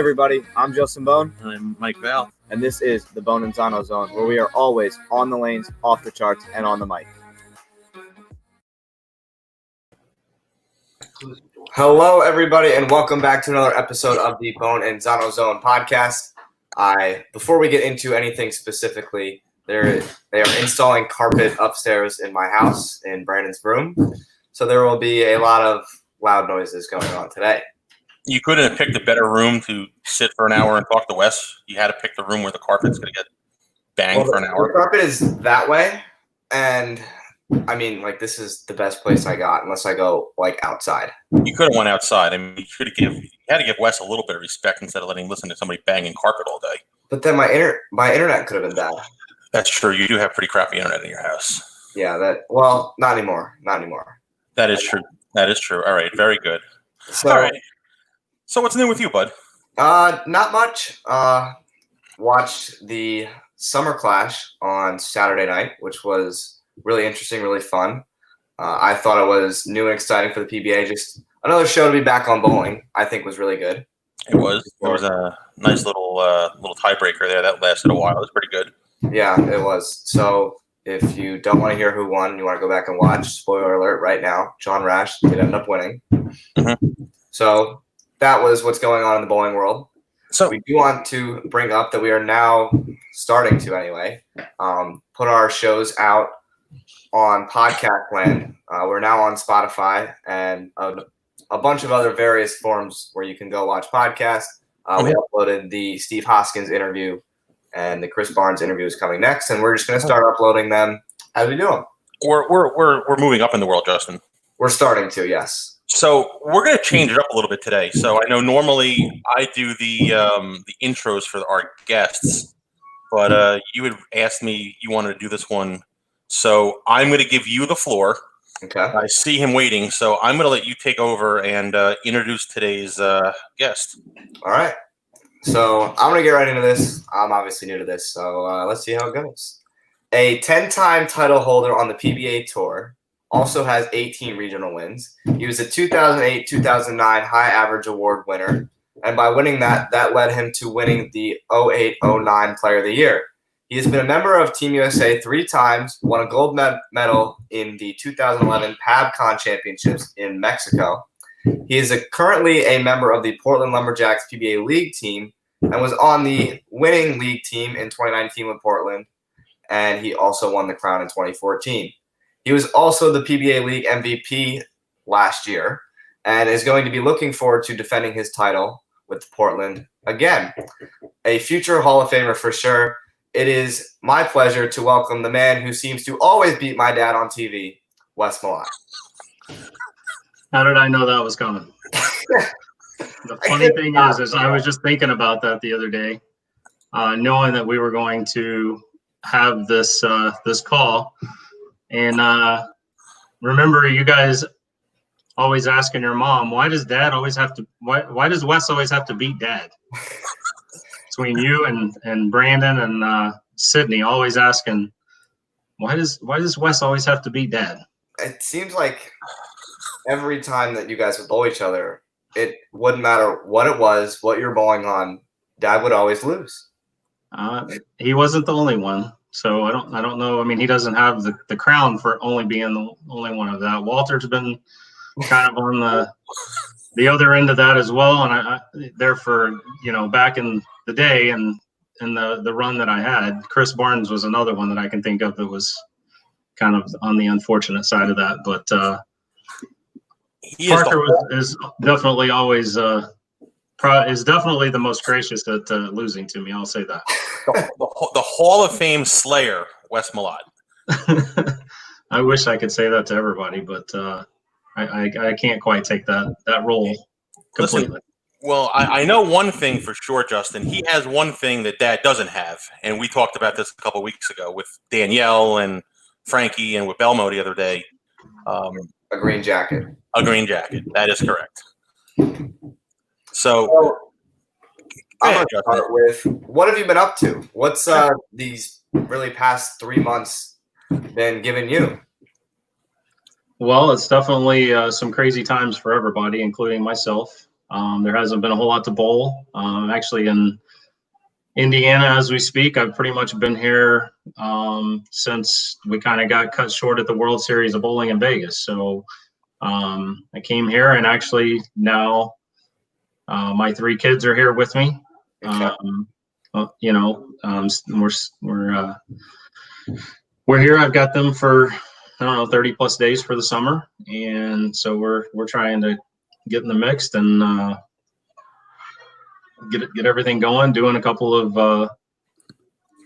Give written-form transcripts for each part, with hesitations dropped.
everybody, I'm Justin Bohn. And I'm Mike Val. And this is the Bohn N Zano Zone, where we are always on the lanes, off the charts, and on the mic. Hello, everybody, and welcome back to another episode of the Bohn N Zano Zone podcast. Before we get into anything specifically, they are installing carpet upstairs in my house in Brandon's room, so there will be a lot of loud noises going on today. You couldn't have picked a better room to sit for an hour and talk to Wes. You had to pick the room where the carpet's going to get banged for an hour. The carpet is that way, and I mean, like, this is the best place I got, unless I go like outside. You could have went outside. I mean, you had to give Wes a little bit of respect instead of letting him listen to somebody banging carpet all day. But then my internet could have been bad. That's true. You do have pretty crappy internet in your house. Yeah. Not anymore. That is true. That is true. All right. Very good. So, all right. So what's new with you, bud? Not much. Watched the Summer Clash on Saturday night, which was really interesting, really fun. I thought it was new and exciting for the PBA. Just another show to be back on bowling, I think was really good. It was. There was a nice little tiebreaker there that lasted a while. It was pretty good. Yeah, it was. So if you don't want to hear who won, you want to go back and watch. Spoiler alert right now, John Rash did end up winning. Mm-hmm. So that was what's going on in the bowling world. So we do want to bring up that we are now starting to, anyway, put our shows out on podcast land. We're now on Spotify and a bunch of other various forms where you can go watch podcasts. We uploaded the Steve Hoskins interview, and the Chris Barnes interview is coming next, and we're just going to start uploading them as we do them. We're moving up in the world, Justin. We're starting to, yes. So we're going to change it up a little bit today. So I know normally I do the intros for our guests, but you had asked me you wanted to do this one. So I'm going to give you the floor. Okay. I see him waiting, so I'm going to let you take over and introduce today's guest. All right. So I'm going to get right into this. I'm obviously new to this, so let's see how it goes. A 10-time title holder on the PBA Tour. Also has 18 regional wins. He was a 2008-2009 High Average Award winner, and by winning that led him to winning the 08-09 Player of the Year. He has been a member of Team USA 3 times, won a gold medal in the 2011 PABCON Championships in Mexico. He is currently a member of the Portland Lumberjacks PBA League team and was on the winning league team in 2019 with Portland, and he also won the crown in 2014. He was also the PBA League MVP last year and is going to be looking forward to defending his title with Portland again. A future Hall of Famer for sure. It is my pleasure to welcome the man who seems to always beat my dad on TV, Wes Malott. How did I know that was coming? The funny thing is I was just thinking about that the other day, knowing that we were going to have this call. And remember, you guys always asking your mom, why does Wes always have to beat Dad? Between you and Brandon and Sydney, always asking, why does Wes always have to beat Dad? It seems like every time that you guys would bowl each other, it wouldn't matter what it was, what you're bowling on, Dad would always lose. He wasn't the only one. So I don't know. I mean, he doesn't have the crown for only being the only one of that. Walter's been kind of on the other end of that as well. And I there for, back in the day and the run that I had, Chris Barnes was another one that I can think of that was kind of on the unfortunate side of that. But Parker is definitely always is definitely the most gracious at losing to me. I'll say that. The Hall of Fame slayer, Wes Malott. I wish I could say that to everybody, but I can't quite take that role completely. Listen, well, I know one thing for sure, Justin. He has one thing that Dad doesn't have, and we talked about this a couple of weeks ago with Danielle and Frankie and with Belmo the other day. A green jacket. A green jacket. That is correct. So I'm going to start with, what have you been up to? What's these really past 3 months been giving you? Well, it's definitely some crazy times for everybody, including myself. There hasn't been a whole lot to bowl. Actually, in Indiana, as we speak, I've pretty much been here since we kind of got cut short at the World Series of Bowling in Vegas. So I came here, and actually now my 3 kids are here with me. Okay. We're here. I've got them for 30 plus days for the summer, and so we're trying to get in the mix and get everything going. Doing a couple of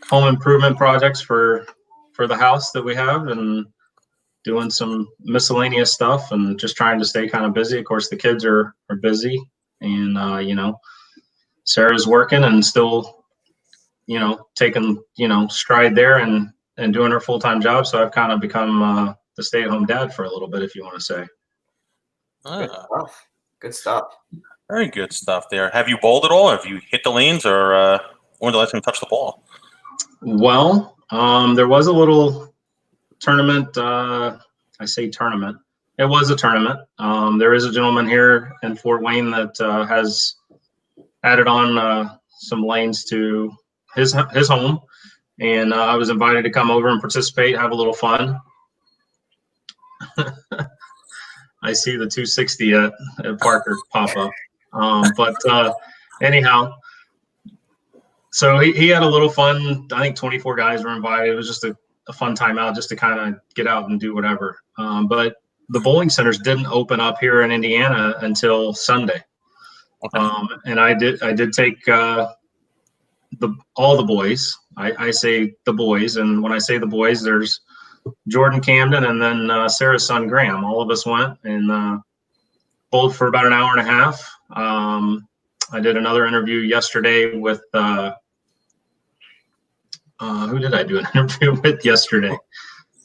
home improvement projects for the house that we have, and doing some miscellaneous stuff, and just trying to stay kind of busy. Of course, the kids are busy, and Sarah's working and still taking stride there and doing her full-time job. So I've kind of become the stay-at-home dad for a little bit, if you want to say. Good stuff. Good stuff. Very good stuff there. Have you bowled at all? Have you hit the lanes, or when did the last time you touch the ball? Well, there was a little tournament. I say tournament. It was a tournament. There is a gentleman here in Fort Wayne that has added on some lanes to his home, and I was invited to come over and participate, have a little fun. I see the 260 at Parker pop up. But anyhow, so he had a little fun. I think 24 guys were invited. It was just a fun time out, just to kind of get out and do whatever. But the bowling centers didn't open up here in Indiana until Sunday. Okay. And I did take all the boys. I say the boys, and when I say the boys, there's Jordan Camden and then Sarah's son Graham. All of us went and bowled for about an hour and a half. I did another interview yesterday with who did I do an interview with yesterday?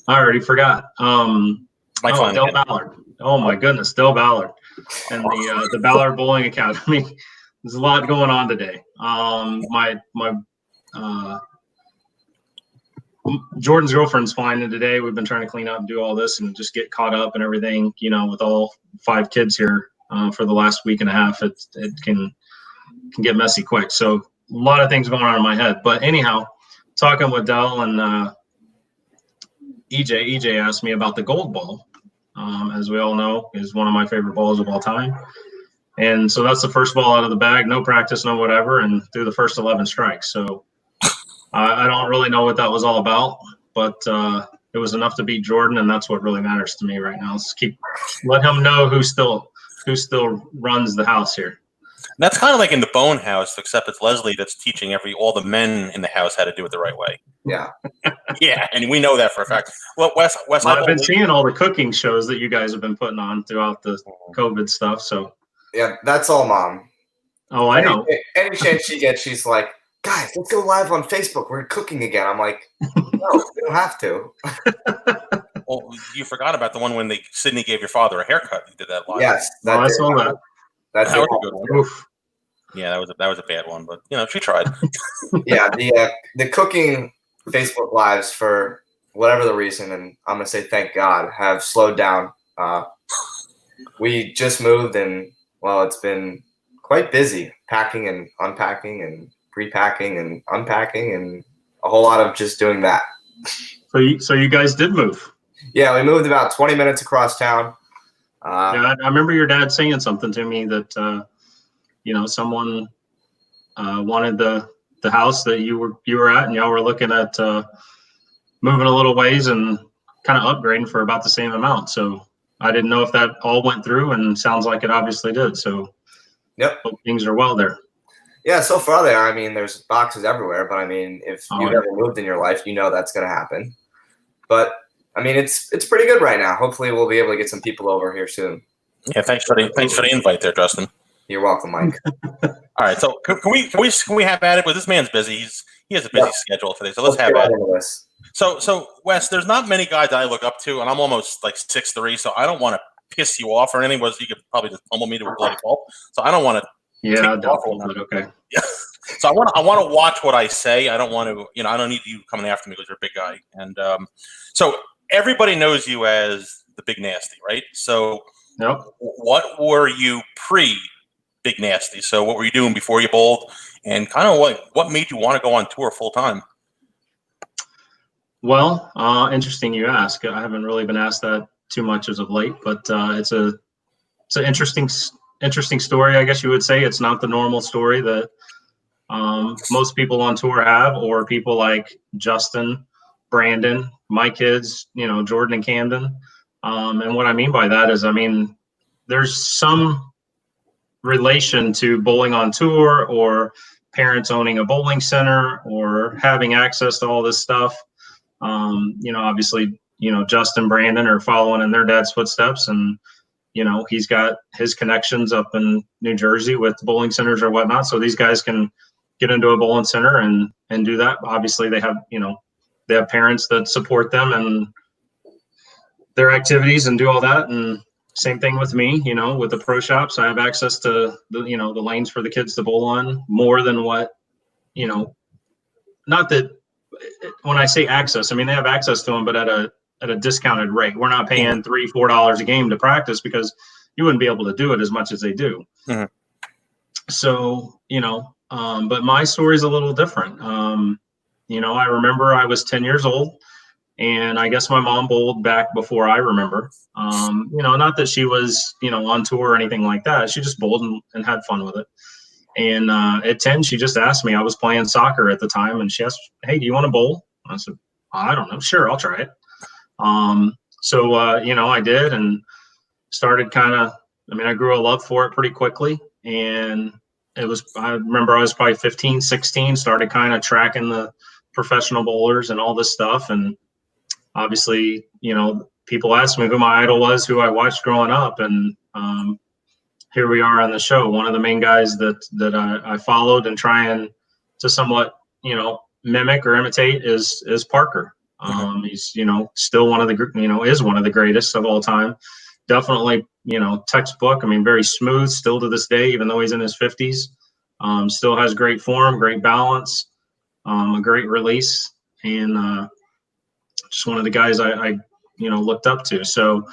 I already forgot. Del Ballard. Oh my goodness, Del Ballard, and the Ballard Bowling Academy. There's a lot going on today. Jordan's girlfriend's flying in today. We've been trying to clean up and do all this and just get caught up and everything. With all 5 kids here for the last week and a half, it can get messy quick. So a lot of things going on in my head. But anyhow, talking with Del and EJ asked me about the gold ball. As we all know, is one of my favorite balls of all time. And so that's the first ball out of the bag, no practice, no whatever, and through the first 11 strikes. So I don't really know what that was all about, but it was enough to beat Jordan, and that's what really matters to me right now. Let's let him know who still runs the house here. That's kind of like in the Bohn house, except it's Leslie that's teaching all the men in the house how to do it the right way. Yeah. Yeah, and we know that for a fact. Well, Wes, I've been seeing all the cooking shows that you guys have been putting on throughout the COVID stuff. So yeah, that's all Mom. Oh, I know. Any chance she gets, she's like, guys, let's go live on Facebook. We're cooking again. I'm like, no, we don't have to. Well, you forgot about the one when Sydney gave your father a haircut. You did that live. Yes, I saw that. That was a good one. Oof. Yeah, that was a bad one, but she tried. Yeah, the cooking Facebook lives, for whatever the reason, and I'm gonna say thank God, have slowed down. We just moved, and it's been quite busy packing and unpacking and pre-packing and unpacking and a whole lot of just doing that. So you guys did move? Yeah, we moved about 20 minutes across town. I remember your dad saying something to me that someone wanted the house that you were at, and y'all were looking at moving a little ways and kind of upgrading for about the same amount. So I didn't know if that all went through, and sounds like it obviously did. So yep, hope things are well there. Yeah, so far there. I mean, there's boxes everywhere, but I mean, if you've ever moved in your life, that's going to happen. But I mean, it's pretty good right now. Hopefully, we'll be able to get some people over here soon. Yeah, thanks for the invite there, Justin. You're welcome, Mike. All right, so can we have at it? Well, this man's busy. He has a busy schedule today, so let's have at it. So Wes, there's not many guys I look up to, and I'm almost like 6'3", so I don't want to piss you off or anything. You could probably just pummel me to a bloody pulp. So I don't want to. Yeah, definitely. Okay. Yeah. So I want to watch what I say. I don't want to. I don't need you coming after me because you're a big guy. And so everybody knows you as the Big Nasty, right? So yep. What were you pre big nasty. So what were you doing before you bowled, and kind of what made you want to go on tour full time? Well, interesting you ask. I haven't really been asked that too much as of late, but it's an interesting story, I guess you would say. It's not the normal story that most people on tour have, or people like Justin, Brandon, my kids, Jordan and Camden. And what I mean by that is, I mean, there's some relation to bowling on tour, or parents owning a bowling center, or having access to all this stuff. Obviously, Justin, Brandon are following in their dad's footsteps, and he's got his connections up in New Jersey with bowling centers or whatnot. So these guys can get into a bowling center and do that. Obviously, they have parents that support them and their activities and do all that. And same thing with me, with the pro shops. I have access to the lanes for the kids to bowl on more than what, not that when I say access, I mean, they have access to them, but at a discounted rate. We're not paying $3-4 a game to practice, because you wouldn't be able to do it as much as they do. Mm-hmm. So, but my story is a little different. I remember I was 10 years old, and I guess my mom bowled back before I remember. Not that she was, on tour or anything like that. She just bowled and had fun with it. And at 10, she just asked me. I was playing soccer at the time, and she asked, "Hey, do you want to bowl?" I said, "I don't know. Sure, I'll try it." So I did, and started I grew a love for it pretty quickly. And I remember I was probably 15, 16, started kind of tracking the professional bowlers and all this stuff. And obviously, people asked me who my idol was, who I watched growing up. And here we are on the show. One of the main guys that I followed and trying to somewhat, mimic or imitate is Parker. He's, still is one of the greatest of all time. Definitely, textbook. I mean, very smooth still to this day, even though he's in his 50s. Still has great form, great balance, a great release, and just one of the guys I looked up to. So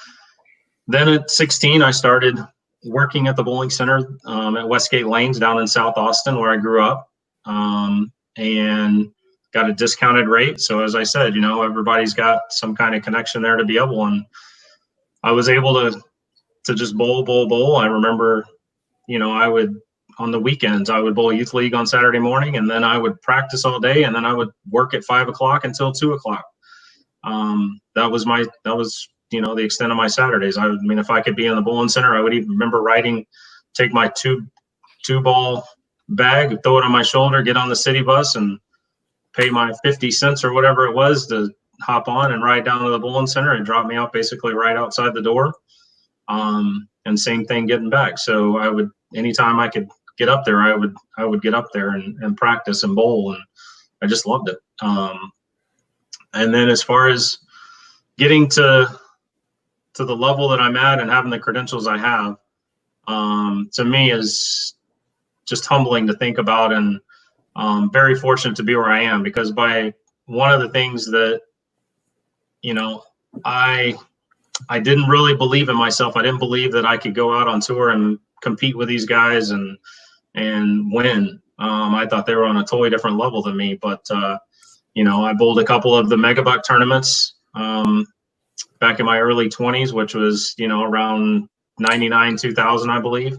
then at 16, I started working at the bowling center at Westgate Lanes down in South Austin, where I grew up, and got a discounted rate. So as I said, everybody's got some kind of connection there to be able, and I was able to just bowl. I remember, I would, on the weekends, I would bowl youth league on Saturday morning, and then I would practice all day, and then I would work at 5 o'clock until 2 o'clock. That was the extent of my Saturdays. I mean, if I could be in the bowling center, I would even remember take my two ball bag, throw it on my shoulder, get on the city bus, and pay my 50 cents or whatever it was to hop on and ride down to the bowling center and drop me out basically right outside the door. And same thing getting back. So I would, anytime I could get up there, I would get up there and practice and bowl, and I just loved it. And then as far as getting to the level that I'm at and having the credentials I have, to me is just humbling to think about, and very fortunate to be where I am, because by one of the things that, I didn't really believe in myself. I didn't believe that I could go out on tour and compete with these guys and win. I thought they were on a totally different level than me, but I bowled a couple of the Megabuck tournaments back in my early 20s, which was, around 99, 2000, I believe.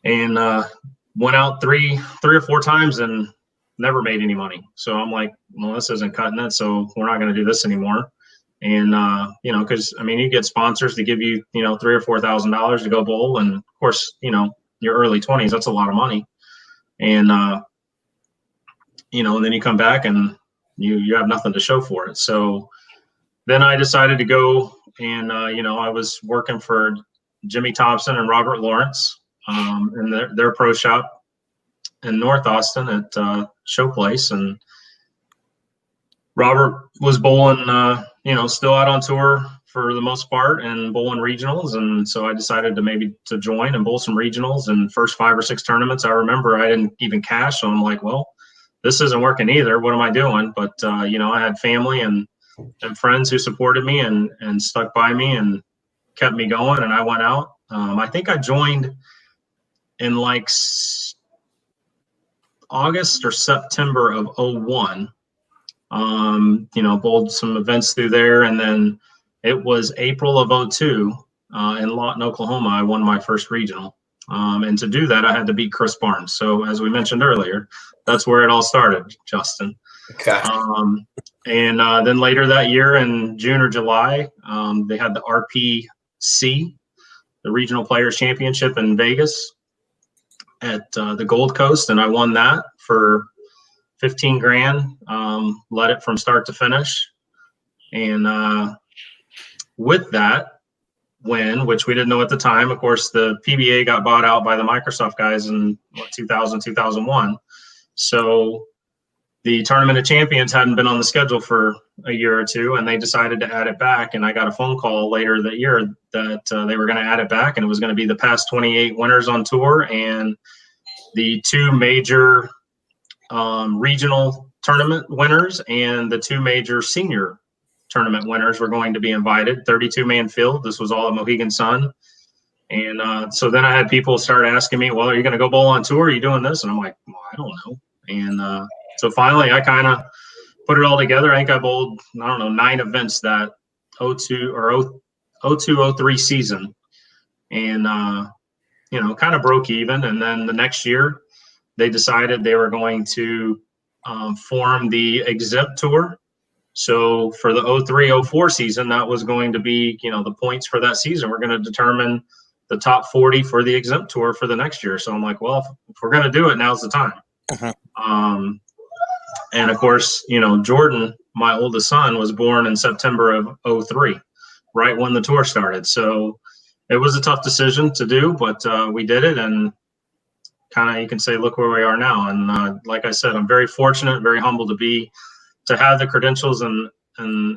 And went out three or four times and never made any money. So I'm like, well, this isn't cutting it. So we're not going to do this anymore. And, because, I mean, you get sponsors to give you, $3,000 or $4,000 to go bowl. And of course, your early 20s, that's a lot of money. And, and then you come back and you have nothing to show for it. So then I decided to go and, I was working for Jimmy Thompson and Robert Lawrence in their pro shop in North Austin at Showplace. And Robert was bowling, still out on tour for the most part and bowling regionals. And so I decided to join and bowl some regionals. And first 5 or 6 tournaments, I remember I didn't even cash. So I'm like, well, this isn't working either. What am I doing? But, I had family and friends who supported me and stuck by me and kept me going. And I went out. I think I joined in like August or September of 01. Bowled some events through there, and then it was April of 02 in Lawton, Oklahoma. I won my first regional. And to do that, I had to beat Chris Barnes. So as we mentioned earlier, that's where it all started, Justin. Okay. And then later that year in June or July, they had the RPC, the Regional Players Championship in Vegas at the Gold Coast, and I won that for 15 grand. Led it from start to finish. And with that win, which we didn't know at the time, of course, the PBA got bought out by the Microsoft guys in 2000, 2001. So the Tournament of Champions hadn't been on the schedule for a year or two, and they decided to add it back. And I got a phone call later that year that they were going to add it back, and it was going to be the past 28 winners on tour and the 2 major regional tournament winners and the 2 major senior tournament winners were going to be invited. 32-man field. This was all at Mohegan Sun. And so then I had people start asking me, well, are you going to go bowl on tour? Are you doing this? And I'm like, well, I don't know. And so finally I kind of put it all together. I think I bowled, 9 events that 02 or 02-03 season. And, kind of broke even. And then the next year they decided they were going to form the exempt tour. So for the 03-04 season, that was going to be, the points for that season. We're going to determine the top 40 for the exempt tour for the next year. So I'm like, well, if we're going to do it, now's the time. And of course, Jordan, my oldest son, was born in September of 03, right when the tour started. So it was a tough decision to do, but we did it, and kind of, you can say, look where we are now. And like I said, I'm very fortunate, very humbled to have the credentials and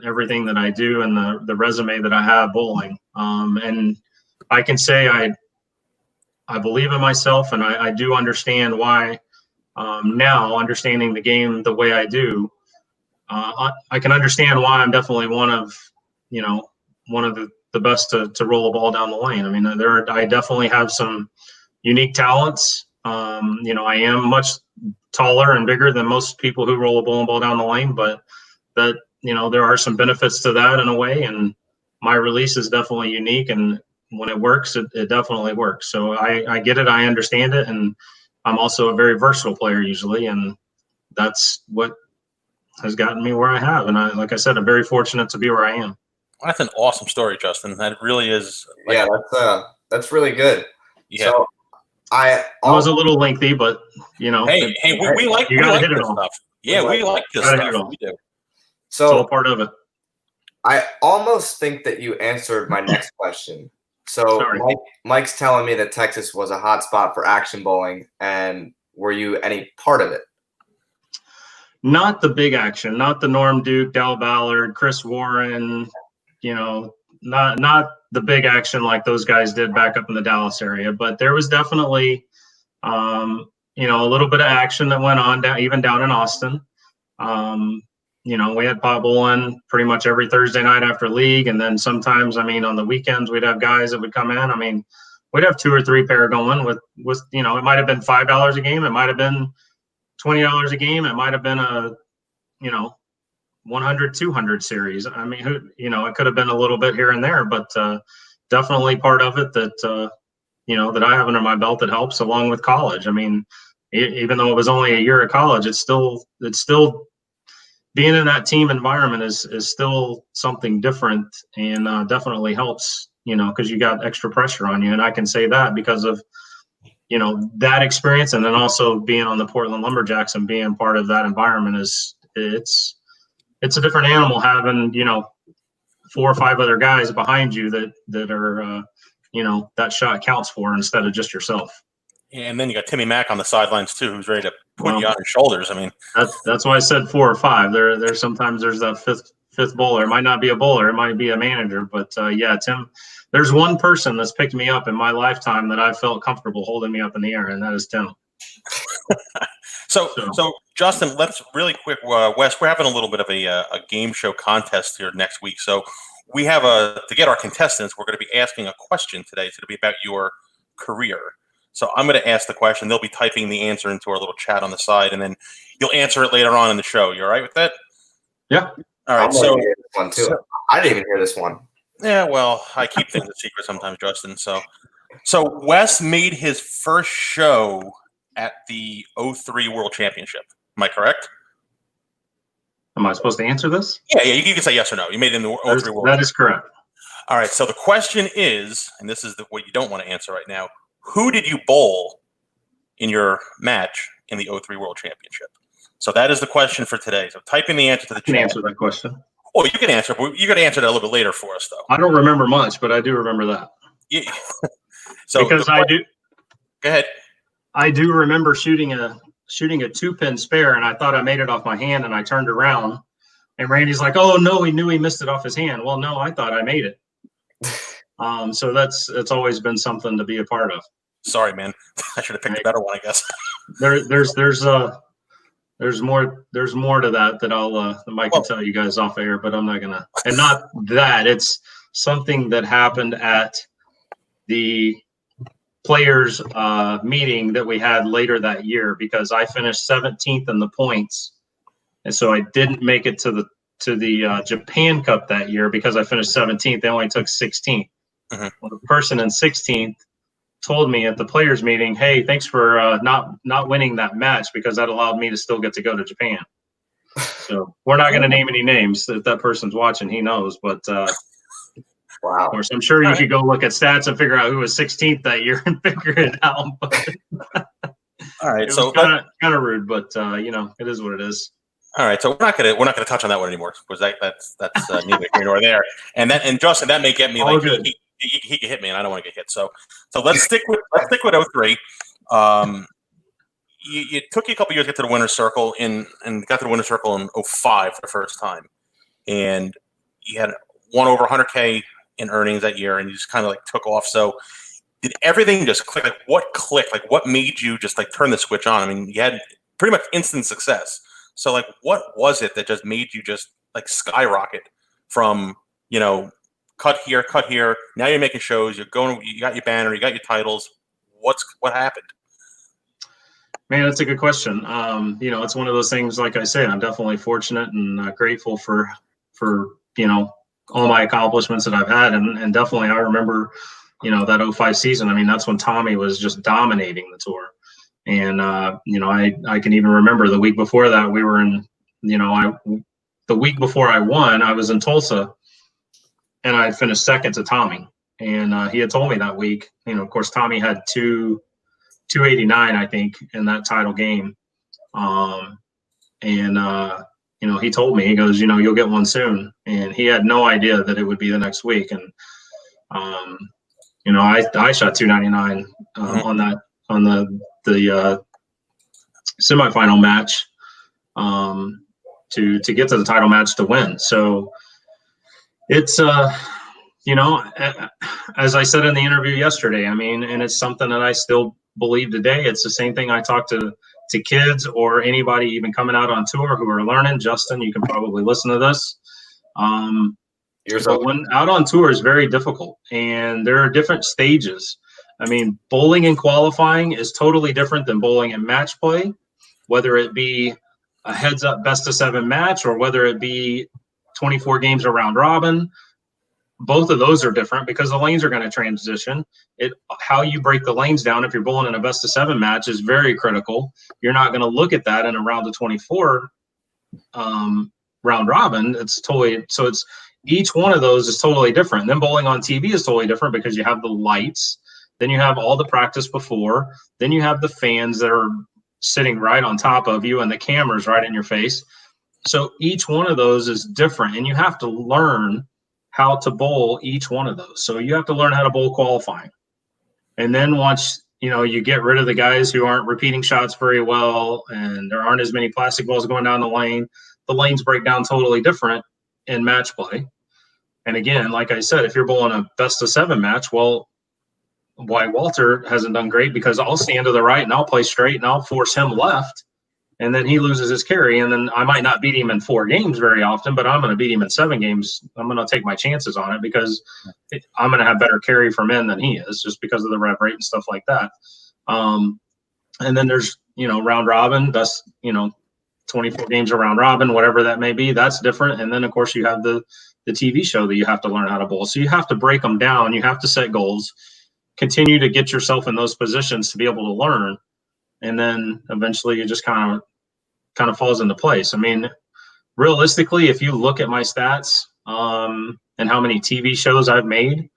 everything that I do, and the resume that I have bowling. And I can say I believe in myself, and I do understand why. Now, understanding the game the way I do, I can understand why I'm definitely one of the best to roll a ball down the lane. I mean, I definitely have some unique talents. I am much taller and bigger than most people who roll a bowling ball down the lane, but that, there are some benefits to that in a way. And my release is definitely unique. And when it works, it definitely works. So I get it. I understand it. And I'm also a very versatile player usually. And that's what has gotten me where I have. And like I said, I'm very fortunate to be where I am. That's an awesome story, Justin. That really is. That's really good. Yeah. So it was a little lengthy, but we like this stuff. Yeah, we like this stuff. We do. So it's all part of it. I almost think that you answered my next question. So Mike's telling me that Texas was a hot spot for action bowling, and were you any part of it? Not the big action, not the Norm Duke, Dal Ballard, Chris Warren, not the big action like those guys did back up in the Dallas area, but there was definitely, a little bit of action that went on even down in Austin. We had pot bowling pretty much every Thursday night after league. And then sometimes, on the weekends, we'd have guys that would come in. We'd have 2 or 3 pair going with it might've been $5 a game. It might've been $20 a game. It might've been a, 100, 200 series. It could have been a little bit here and there, but definitely part of it that, that I have under my belt that helps, along with college. Even though it was only a year of college, it's still being in that team environment is still something different, and definitely helps, because you got extra pressure on you. And I can say that because of, that experience. And then also being on the Portland Lumberjacks and being part of that environment it's a different animal having, 4 or 5 other guys behind you that are, that shot counts for instead of just yourself. Yeah, and then you got Timmy Mack on the sidelines too, who's ready to put you on his shoulders. That's why I said 4 or 5. There's sometimes there's that fifth bowler. It might not be a bowler, it might be a manager, but Tim. There's one person that's picked me up in my lifetime that I felt comfortable holding me up in the air, and that is Tim. So Justin, let's really quick, Wes, we're having a little bit of a game show contest here next week. So we have to get our contestants, we're going to be asking a question today. It's going to be about your career. So I'm going to ask the question. They'll be typing the answer into our little chat on the side, and then you'll answer it later on in the show. You all right with that? Yeah. All right. I'm So gonna hear this one too. I didn't even hear this one. yeah, well, I keep things a secret sometimes, Justin. So Wes made his first show at the 03 World Championship. Am I correct? Am I supposed to answer this? Yeah. You can say yes or no. You made it in the 03 World. That is correct. All right. So the question is, and this is what you don't want to answer right now: who did you bowl in your match in the 03 World Championship? So that is the question for today. So type in the answer to the I can chat. answer that question. Oh, you can answer. But you got to answer that a little bit later for us, though. I don't remember much, but I do remember that. Yeah. So because I do. Go ahead. I do remember shooting a 2-pin spare, and I thought I made it off my hand, and I turned around, and Randy's like, "Oh no, he knew he missed it off his hand." Well, no, I thought I made it. So it's always been something to be a part of. Sorry, man. I should have picked a better one, I guess. There's more to that I'll Mike can tell you guys off air, but I'm not gonna. And not that, it's something that happened at the players meeting that we had later that year, because I finished 17th in the points, and so I didn't make it to the Japan Cup that year because I finished 17th. They only took 16th. Mhm. Well, the person in 16th told me at the players meeting, "Hey, thanks for not winning that match, because that allowed me to still get to go to Japan." So we're not going to name any names. If that person's watching, he knows. But Wow. of course, I'm sure you could go look at stats and figure out who was 16th that year and figure it out. But all right, it so was kind of rude, but it is what it is. All right, so we're not gonna touch on that one anymore, because that's neither here nor there. And Justin, that may get me like he can hit me, and I don't want to get hit. So let's stick with 03. It took you a couple years to get to the winner's circle and got to the winner's circle in 05 for the first time, and you had won over 100K in earnings that year, and you just kind of like took off. So did everything just click? Like what clicked? Like what made you just like turn the switch on? I mean, you had pretty much instant success. So like what was it that just made you just like skyrocket from, cut here, now you're making shows, you got your banner, you got your titles. What happened? Man, that's a good question. It's one of those things, like I say, I'm definitely fortunate and grateful for all my accomplishments that I've had. And definitely I remember, that 05 season. I mean, that's when Tommy was just dominating the tour. And, I can even remember the week before that we were in, the week before I won, I was in Tulsa, and I finished second to Tommy. And he had told me that week, of course, Tommy had 289, I think, in that title game. He told me, he goes, you'll get one soon. And he had no idea that it would be the next week. And, I shot 299 on the semifinal match to get to the title match to win. So it's as I said in the interview yesterday, I mean, and it's something that I still believe today. It's the same thing I talk to kids or anybody even coming out on tour who are learning. Justin, you can probably listen to this. But when out on tour is very difficult, and there are different stages. I mean, bowling and qualifying is totally different than bowling and match play, whether it be a heads-up best-of-7 match or whether it be 24 games or round robin. Both of those are different because the lanes are going to transition. How you break the lanes down if you're bowling in a best-of-7 match is very critical. You're not going to look at that in a round of 24 round robin. It's each one of those is totally different. And then bowling on TV is totally different because you have the lights. Then you have all the practice before. Then you have the fans that are sitting right on top of you and the cameras right in your face. So each one of those is different, and you have to learn how to bowl each one of those. So you have to learn how to bowl qualifying. And then once, you get rid of the guys who aren't repeating shots very well, and there aren't as many plastic balls going down the lanes break down totally different in match play. And again, like I said, if you're bowling a best-of-7 match, well, why Walter hasn't done great because I'll stand to the right and I'll play straight and I'll force him left, and then he loses his carry, and then I might not beat him in 4 games very often, but I'm going to beat him in 7 games. I'm going to take my chances on it because I'm going to have better carry from in than he is, just because of the rev rate and stuff like that. And then there's, round robin. That's, 24 games of round robin, whatever that may be. That's different. And then, of course, you have the TV show that you have to learn how to bowl. So you have to break them down. You have to set goals, continue to get yourself in those positions to be able to learn. And then eventually it just kind of falls into place. I mean, realistically, if you look at my stats and how many TV shows I've made,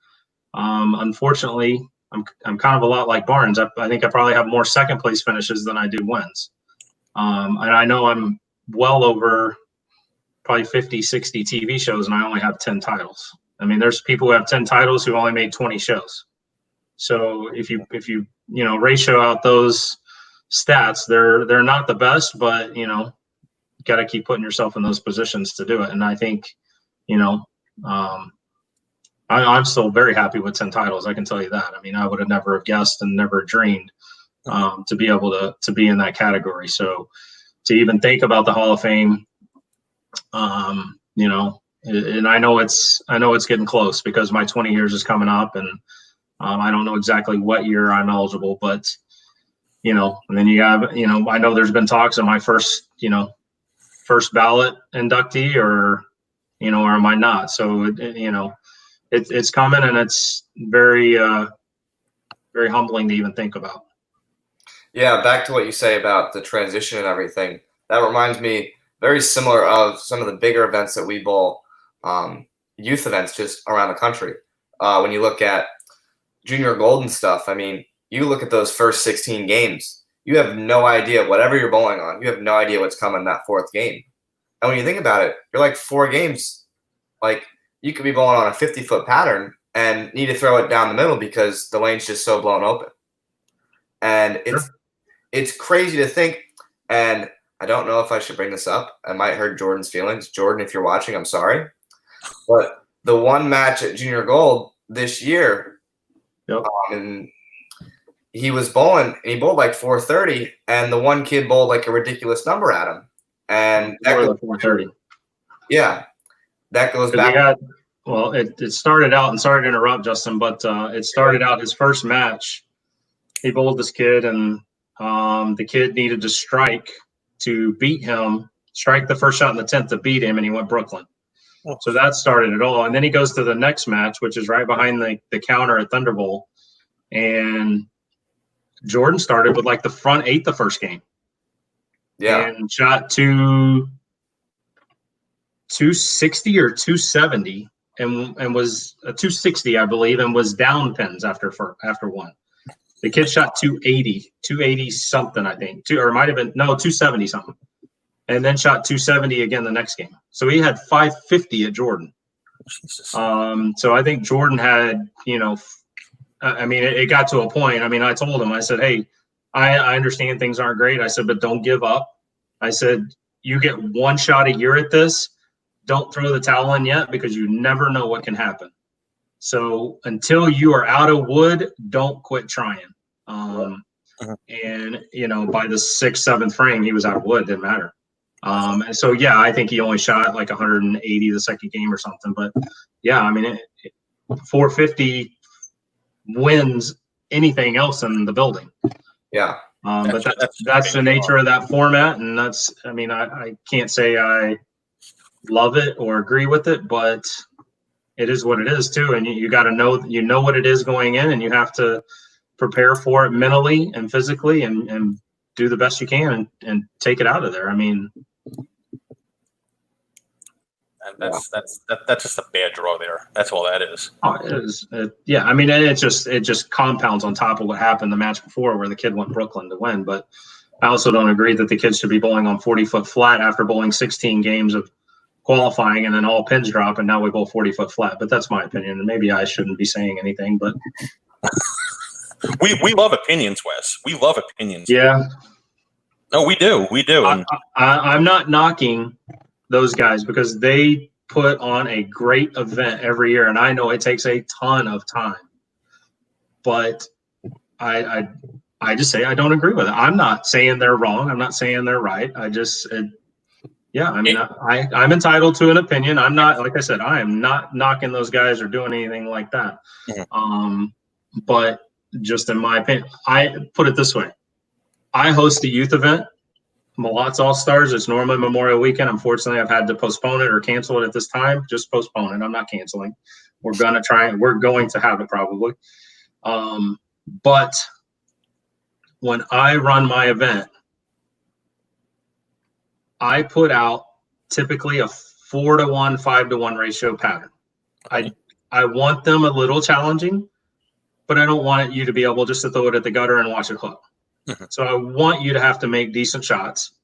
unfortunately, I'm kind of a lot like Barnes. I think I probably have more second place finishes than I do wins. And I know I'm well over probably 50, 60 TV shows, and I only have 10 titles. I mean, there's people who have 10 titles who only made 20 shows. So if you ratio out those stats, they're not the best, but got to keep putting yourself in those positions to do it. And I think, I'm still very happy with 10 titles. I can tell you that. I mean, I would have never guessed and never dreamed to be able to be in that category. So to even think about the Hall of Fame, and I know it's getting close because my 20 years is coming up, and I don't know exactly what year I'm eligible, but and then you have, I know there's been talks of my first ballot inductee, or am I not? So it's coming, and it's very very humbling to even think about. Yeah, back to what you say about the transition and everything. That reminds me very similar of some of the bigger events that we bowl, youth events just around the country. When you look at junior gold and stuff, I mean, you look at those first 16 games, you have no idea, whatever you're bowling on, you have no idea what's coming that fourth game. And when you think about it, you're like 4 games. Like, you could be bowling on a 50-foot pattern and need to throw it down the middle because the lane's just so blown open. And it's crazy to think, and I don't know if I should bring this up. I might hurt Jordan's feelings. Jordan, if you're watching, I'm sorry. But the one match at Junior Gold this year, and he was bowling, and he bowled like 430, and the one kid bowled like a ridiculous number at him. And that goes, 430. Yeah, that goes back. It started out, and sorry to interrupt, Justin, but it started out his first match. He bowled this kid, and the kid needed to strike to beat him, strike the first shot in the 10th to beat him, and he went Brooklyn. So that started it all. And then he goes to the next match, which is right behind the counter at Thunderbolt. And Jordan started with like the front 8 the first game. Yeah. And shot 260 or 270 and was a 260, I believe, and was down pins after one. The kid shot 280 something, I think. Or it might have been 270 something. And then shot 270 again the next game. So he had 550 at Jordan. So I think Jordan had, I mean, it got to a point. I mean, I told him, I said, hey, I understand things aren't great. I said, but don't give up. I said, you get one shot a year at this. Don't throw the towel in yet, because you never know what can happen. So until you are out of wood, don't quit trying. And, by the 6th, 7th frame, he was out of wood. Didn't matter. And so, yeah, I think he only shot like 180 the second game or something. But, yeah, I mean, 450 wins anything else in the building. Yeah. But that's the nature of that format. And that's, I mean, I can't say I love it or agree with it, but it is what it is too. And you got to know, what it is going in, and you have to prepare for it mentally and physically and do the best you can and take it out of there. I mean, and that's just a bad draw there. That's all that is. Oh, it is. Yeah. I mean, it just compounds on top of what happened the match before, where the kid went Brooklyn to win. But I also don't agree that the kid should be bowling on 40-foot flat after bowling 16 games of qualifying and then all pins drop, and now we bowl 40-foot flat. But that's my opinion, and maybe I shouldn't be saying anything, but we love opinions, Wes. We love opinions. Yeah. No, we do. And I'm not knocking those guys, because they put on a great event every year, and I know it takes a ton of time. But I just say I don't agree with it. I'm not saying they're wrong. I'm not saying they're right. I'm entitled to an opinion. I'm not, like I said, I am not knocking those guys or doing anything like that. Mm-hmm. But just in my opinion, I put it this way. I host a youth event, Malott's All-Stars. It's normally Memorial Weekend. Unfortunately, I've had to postpone it or cancel it at this time. Just postpone it. I'm not canceling. We're going to have it probably. But when I run my event, I put out typically a 4-to-1, 5-to-1 ratio pattern. I want them a little challenging, but I don't want you to be able just to throw it at the gutter and watch it hook. So I want you to have to make decent shots.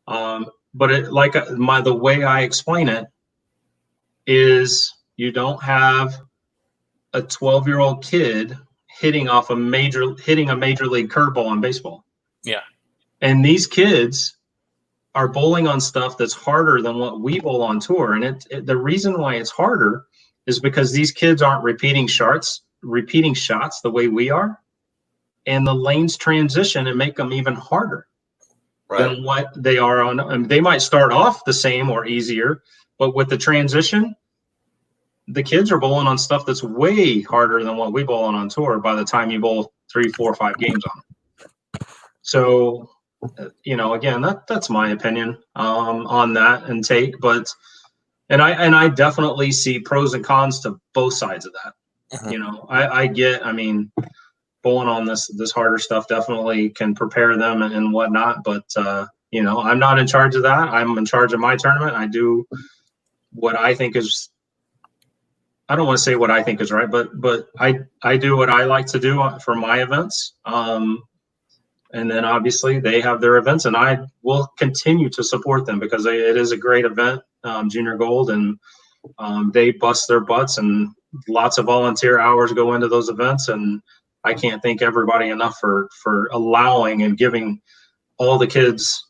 But the way I explain it is you don't have a 12-year-old kid hitting a major league curveball in baseball. Yeah. And these kids are bowling on stuff that's harder than what we bowl on tour. And the reason why it's harder is because these kids aren't repeating shots the way we are. And the lanes transition and make them even harder than what they are on. I mean, they might start off the same or easier, but with the transition, the kids are bowling on stuff that's way harder than what we bowl on tour by the time you bowl 3, 4, 5 games on them. So, again, that's my opinion on that and take. But I definitely see pros and cons to both sides of that. I get. I mean, bowling on this harder stuff definitely can prepare them and whatnot. But I'm not in charge of that. I'm in charge of my tournament. I do what I think is. I don't want to say what I think is right, but I do what I like to do for my events. And then obviously they have their events, and I will continue to support them because it is a great event, Junior Gold, and they bust their butts, and lots of volunteer hours go into those events. And I can't thank everybody enough for allowing and giving all the kids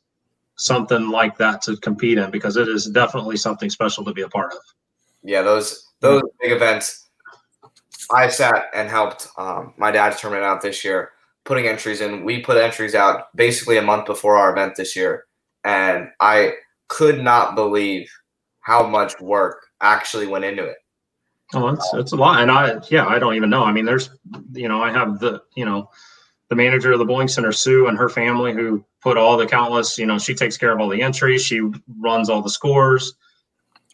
something like that to compete in, because it is definitely something special to be a part of. Yeah, those big events. I sat and helped my dad's tournament out this year, putting entries in. We put entries out basically a month before our event this year, and I could not believe how much work actually went into it. Oh, it's a lot, and I don't even know. I mean, there's, I have the manager of the bowling center, Sue, and her family, who put all the countless. She takes care of all the entries. She runs all the scores.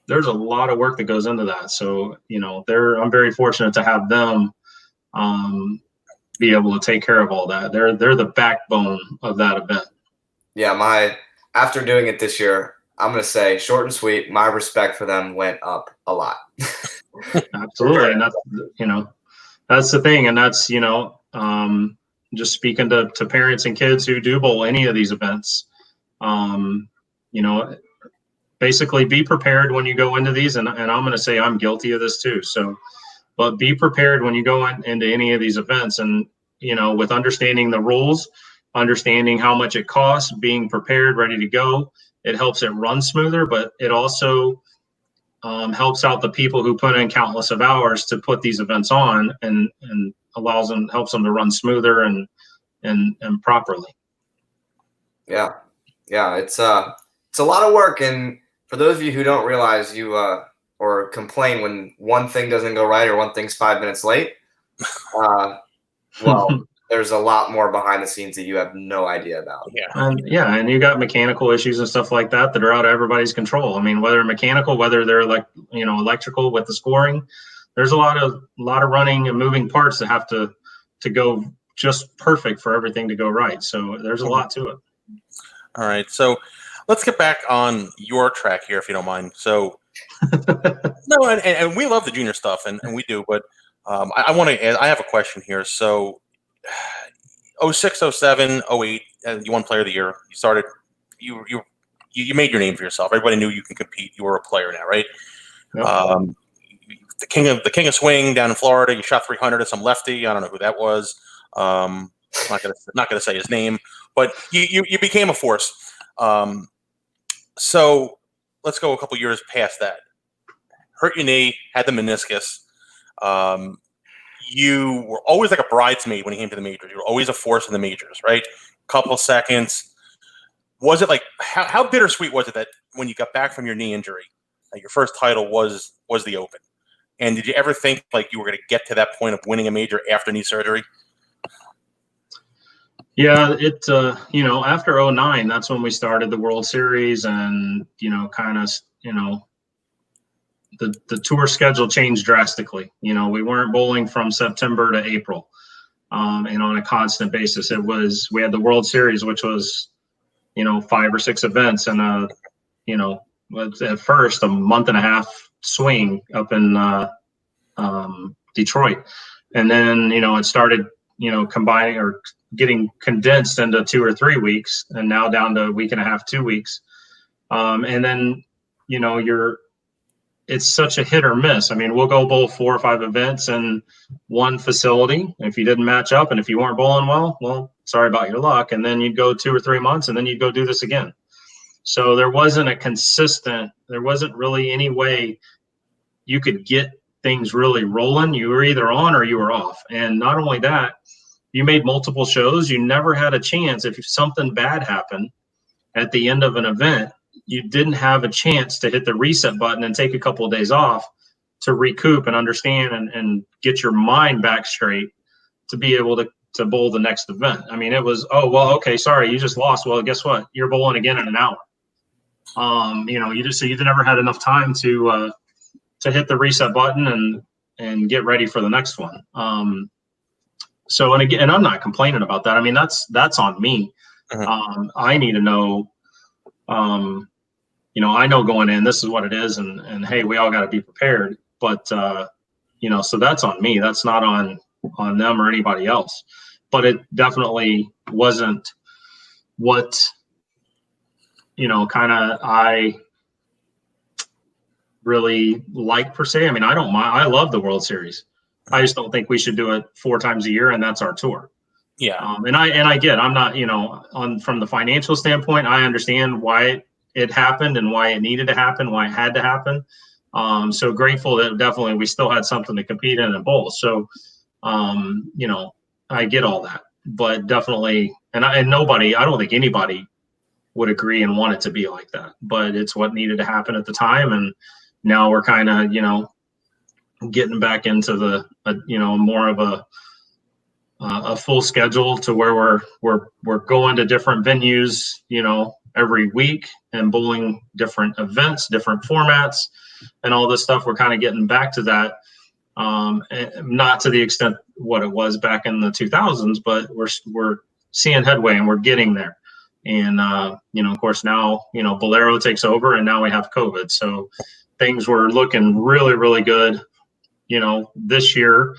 There's a lot of work that goes into that. So, I'm very fortunate to have them be able to take care of all that. They're the backbone of that event. Yeah, after doing it this year, I'm going to say short and sweet, my respect for them went up a lot. Absolutely. And that's the thing. And that's, just speaking to parents and kids who do bowl any of these events, basically be prepared when you go into these. And I'm going to say I'm guilty of this too. So, but be prepared when you go into any of these events, and, with understanding the rules, understanding how much it costs, being prepared, ready to go. It helps it run smoother, but it also helps out the people who put in countless of hours to put these events on, and helps them to run smoother and properly. Yeah. It's a lot of work, and for those of you who don't realize, or complain when one thing doesn't go right or one thing's 5 minutes late, well, there's a lot more behind the scenes that you have no idea about. Yeah. And you got mechanical issues and stuff like that are out of everybody's control. I mean, whether mechanical, whether they're electrical with the scoring, there's a lot of running and moving parts that have to go just perfect for everything to go right. So there's a lot to it. All right. So let's get back on your track here, if you don't mind. So, no, and we love the junior stuff, and we do, but I have a question here. So 06, 07, 08, you won Player of the Year. You started, you made your name for yourself. Everybody knew you can compete. You were a player now, right? Yep. The king of swing down in Florida. You shot 300 at some lefty. I don't know who that was. I'm not gonna say his name, but you became a force. So let's go a couple years past that. Hurt your knee, had the meniscus. You were always like a bridesmaid when you came to the majors. You were always a force in the majors, right? Couple seconds. Was it like how bittersweet was it that when you got back from your knee injury, your first title was the Open? And did you ever think like you were going to get to that point of winning a major after knee surgery? Yeah, it after '09, that's when we started the World Series, and kind of the tour schedule changed drastically. We weren't bowling from September to April, and on a constant basis. We had the World Series, which was 5 or 6 events, and at first a month and a half swing up in Detroit, and then it started combining or getting condensed into 2 or 3 weeks, and now down to a week and a half, 2 weeks, and then it's such a hit or miss. I mean, we'll go bowl 4 or 5 events in one facility. If you didn't match up and if you weren't bowling well, sorry about your luck. And then you'd go 2 or 3 months and then you'd go do this again. So there wasn't really any way you could get things really rolling. You were either on or you were off. And not only that, you made multiple shows. You never had a chance. If something bad happened at the end of an event, you didn't have a chance to hit the reset button and take a couple of days off to recoup and understand and get your mind back straight to be able to bowl the next event. I mean, it was, oh, well, okay, sorry, you just lost. Well, guess what? You're bowling again in an hour. You never had enough time to hit the reset button and get ready for the next one. So, and again, I'm not complaining about that. I mean, that's on me. I need to know, I know going in, this is what it is, and hey, we all got to be prepared. But so that's on me. That's not on them or anybody else. But it definitely wasn't what kind of I really like per se. I mean, I don't mind. I love the World Series. I just don't think we should do it 4 times a year, and that's our tour. Yeah. And I get, I'm not, from the financial standpoint, I understand why it happened and why it needed to happen, why it had to happen. So grateful that definitely we still had something to compete in and bowl. So, I get all that, but definitely, I don't think anybody would agree and want it to be like that, but it's what needed to happen at the time. And now we're kind of, getting back into the, more of a full schedule to where we're going to different venues, every week and bowling different events, different formats, and all this stuff. We're kind of getting back to that, not to the extent what it was back in the 2000s, but we're seeing headway and we're getting there. And of course now Bolero takes over, and now we have COVID, so things were looking really, really good. This year.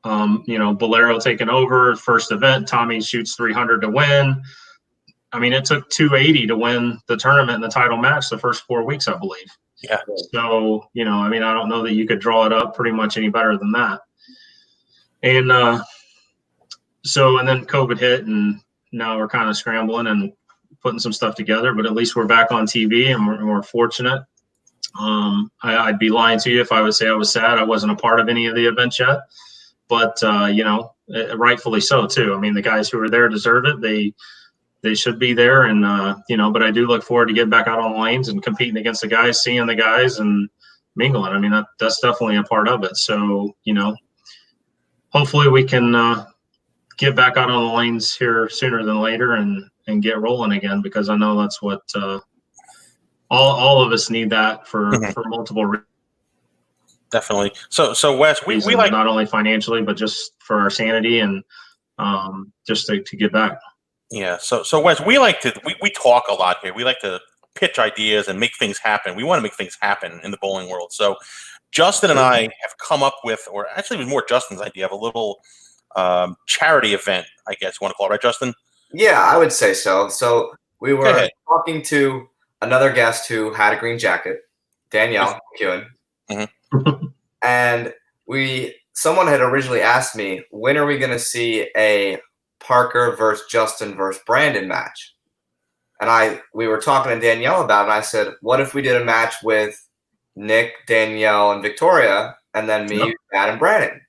Bolero taking over, first event, Tommy shoots 300 to win. I mean, it took 280 to win the tournament and the title match the first 4 weeks, I believe. Yeah. So, I mean, I don't know that you could draw it up pretty much any better than that. And and then COVID hit, and now we're kind of scrambling and putting some stuff together, but at least we're back on TV, and we're fortunate. I'd be lying to you if I would say I was sad I wasn't a part of any of the events yet. But, rightfully so, too. I mean, the guys who are there deserve it. They should be there. And, but I do look forward to getting back out on the lanes and competing against the guys, seeing the guys and mingling. I mean, that's definitely a part of it. So, hopefully we can get back out on the lanes here sooner than later and get rolling again, because I know that's what all of us need that for multiple reasons. Definitely. So Wes, we like, not only financially, but just for our sanity and just to get back. Yeah. So Wes, we talk a lot here. We like to pitch ideas and make things happen. We want to make things happen in the bowling world. So Justin and I have come up with, or actually it was more Justin's idea, of a little charity event, I guess you want to call it, right, Justin? Yeah, I would say so. So we were talking to another guest who had a green jacket, Danielle McEwen. And someone had originally asked me, when are we going to see a Parker versus Justin versus Brandon match? And we were talking to Danielle about it, and I said, what if we did a match with Nick, Danielle, and Victoria, and then me, Matt, and Brandon?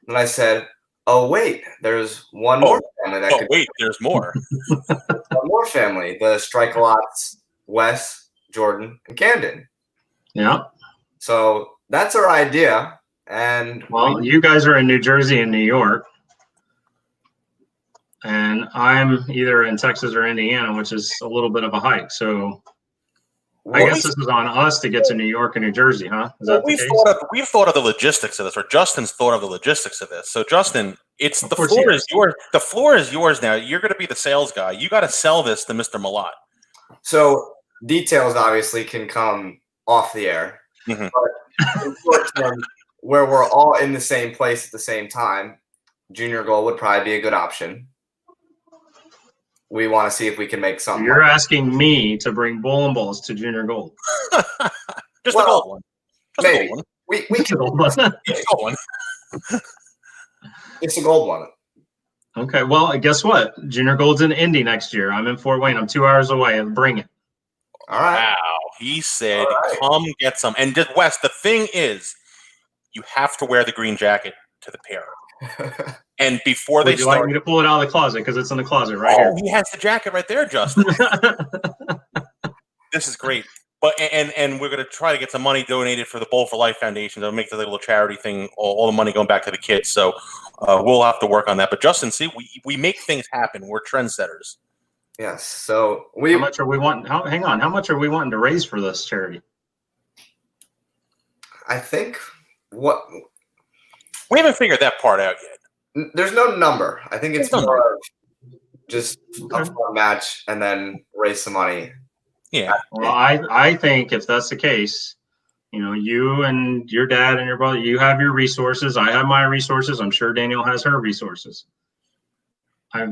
And I said, oh, wait, there's one more family that could. Wait, there's more. One more family, the Strike-A-Lots, Wes, Jordan, and Camden. Yeah. So that's our idea. And well, you guys are in New Jersey and New York. and I'm either in Texas or Indiana, which is a little bit of a hike. So I guess this is on us to get to New York and New Jersey, huh? Is that the case? We've thought of the logistics of this, or Justin's thought of the logistics of this. So Justin, the course he floor has. is yours. The floor is yours now. You're going to be the sales guy. You got to sell this to Mr. Malott. So details obviously can come off the air, Mhm. but in short term, where we're all in the same place at the same time, junior gold would probably be a good option. We want to see if we can make something. You're asking me to bring bowling balls to junior gold. Just a gold one. Just maybe. a gold one. We can Gold one. Just a gold one. It's a gold one. Okay, well, guess what? Junior gold's in Indy next year. I'm in Fort Wayne. I'm 2 hours away. Bring it. All right. Wow. He said, All right. come get some. And just, Wes, the thing is, you have to wear the green jacket to the pair. And before they Would you like start, me to pull it out of the closet? Because it's in the closet right oh, he has the jacket right there, Justin. here. This is great. But and we're going to try to get some money donated for the Bowl for Life Foundation. They'll make the little charity thing, all the money going back to the kids. So we'll have to work on that. But Justin, see, we make things happen. We're trendsetters. Yes. So How much are we wanting? Hang on. How much are we wanting to raise for this charity? I think We haven't figured that part out yet. there's no number. I think it's There's no more of just Okay. a fun match and then raise some money. Yeah. Well, I think if that's the case, you know, you and your dad and your brother, you have your resources. I have my resources. I'm sure Daniel has her resources.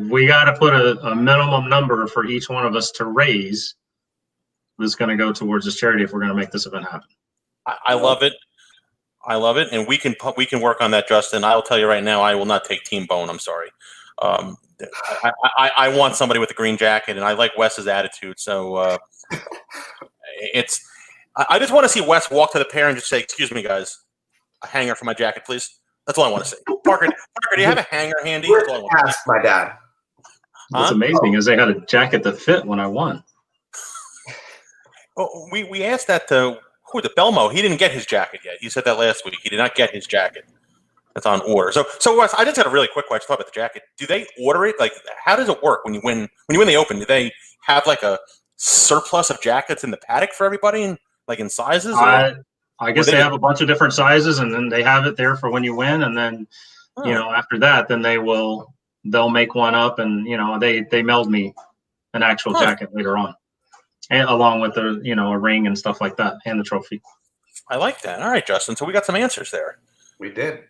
We got to put a minimum number for each one of us to raise that's going to go towards this charity if we're going to make this event happen. I love it. I love it, and we can work on that, Justin. I'll tell you right now, I will not take Team Bohn. I'm sorry. I want somebody with a green jacket, and I like Wes's attitude. So I just want to see Wes walk to the pair and just say, "Excuse me, guys, a hanger for my jacket, please." That's all I want to say. Parker, do you have a hanger handy? That's all I want to say. Ask my dad. What's amazing is they had a jacket that fit when I won. Well, we asked that to the Belmo. He didn't get his jacket yet. You said that last week. He did not get his jacket. That's on order. So Wes, I just had a really quick question about the jacket. Do they order it? Like, how does it work when you win the Open? Do they have like a surplus of jackets in the paddock for everybody, and like in sizes? I guess they have a bunch of different sizes, and then they have it there for when you win, and then you know, after that, then they'll make one up, and you know, they mailed me an actual jacket later on, and along with the, you know, a ring and stuff like that, and the trophy. I like that. All right, Justin. So we got some answers there. We did.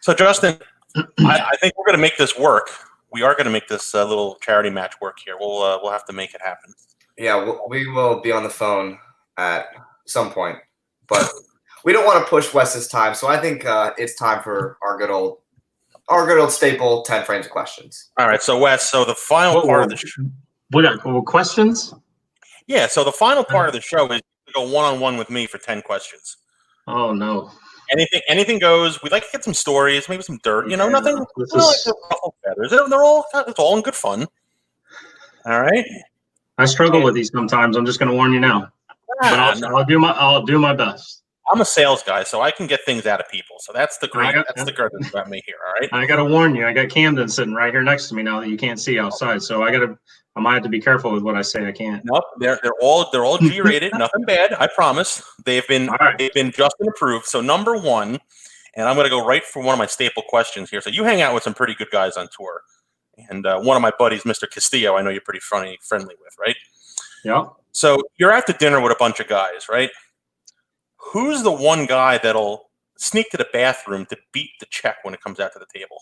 So Justin, I think we're going to make this work. We are going to make this little charity match work here. We'll have to make it happen. Yeah, we will be on the phone at some point, but we don't want to push Wes's time, so I think it's time for our good old staple 10 frames of questions. All right, so Wes, so the final part of the show. What questions? Yeah, so the final part of the show is to go one-on-one with me for 10 questions. Oh no. Anything goes. We'd like to get some stories, maybe some dirt. You know, nothing. This Like is, ruffled feathers. It's all in good fun. All right. I struggle with these sometimes. I'm just going to warn you now. But I'll do my best. I'm a sales guy, so I can get things out of people. So that's the great thing about me here. All right. I got to warn you. I got Camden sitting right here next to me now that you can't see outside. So I might have to be careful with what I say. I can't. Nope. They're all G-rated. Nothing bad. I promise. They've been Justin approved. So number one, and I'm going to go right for one of my staple questions here. So you hang out with some pretty good guys on tour, and one of my buddies, Mr. Castillo, I know you're pretty friendly with, right? Yeah. So you're at the dinner with a bunch of guys, right? Who's the one guy that'll sneak to the bathroom to beat the check when it comes out to the table?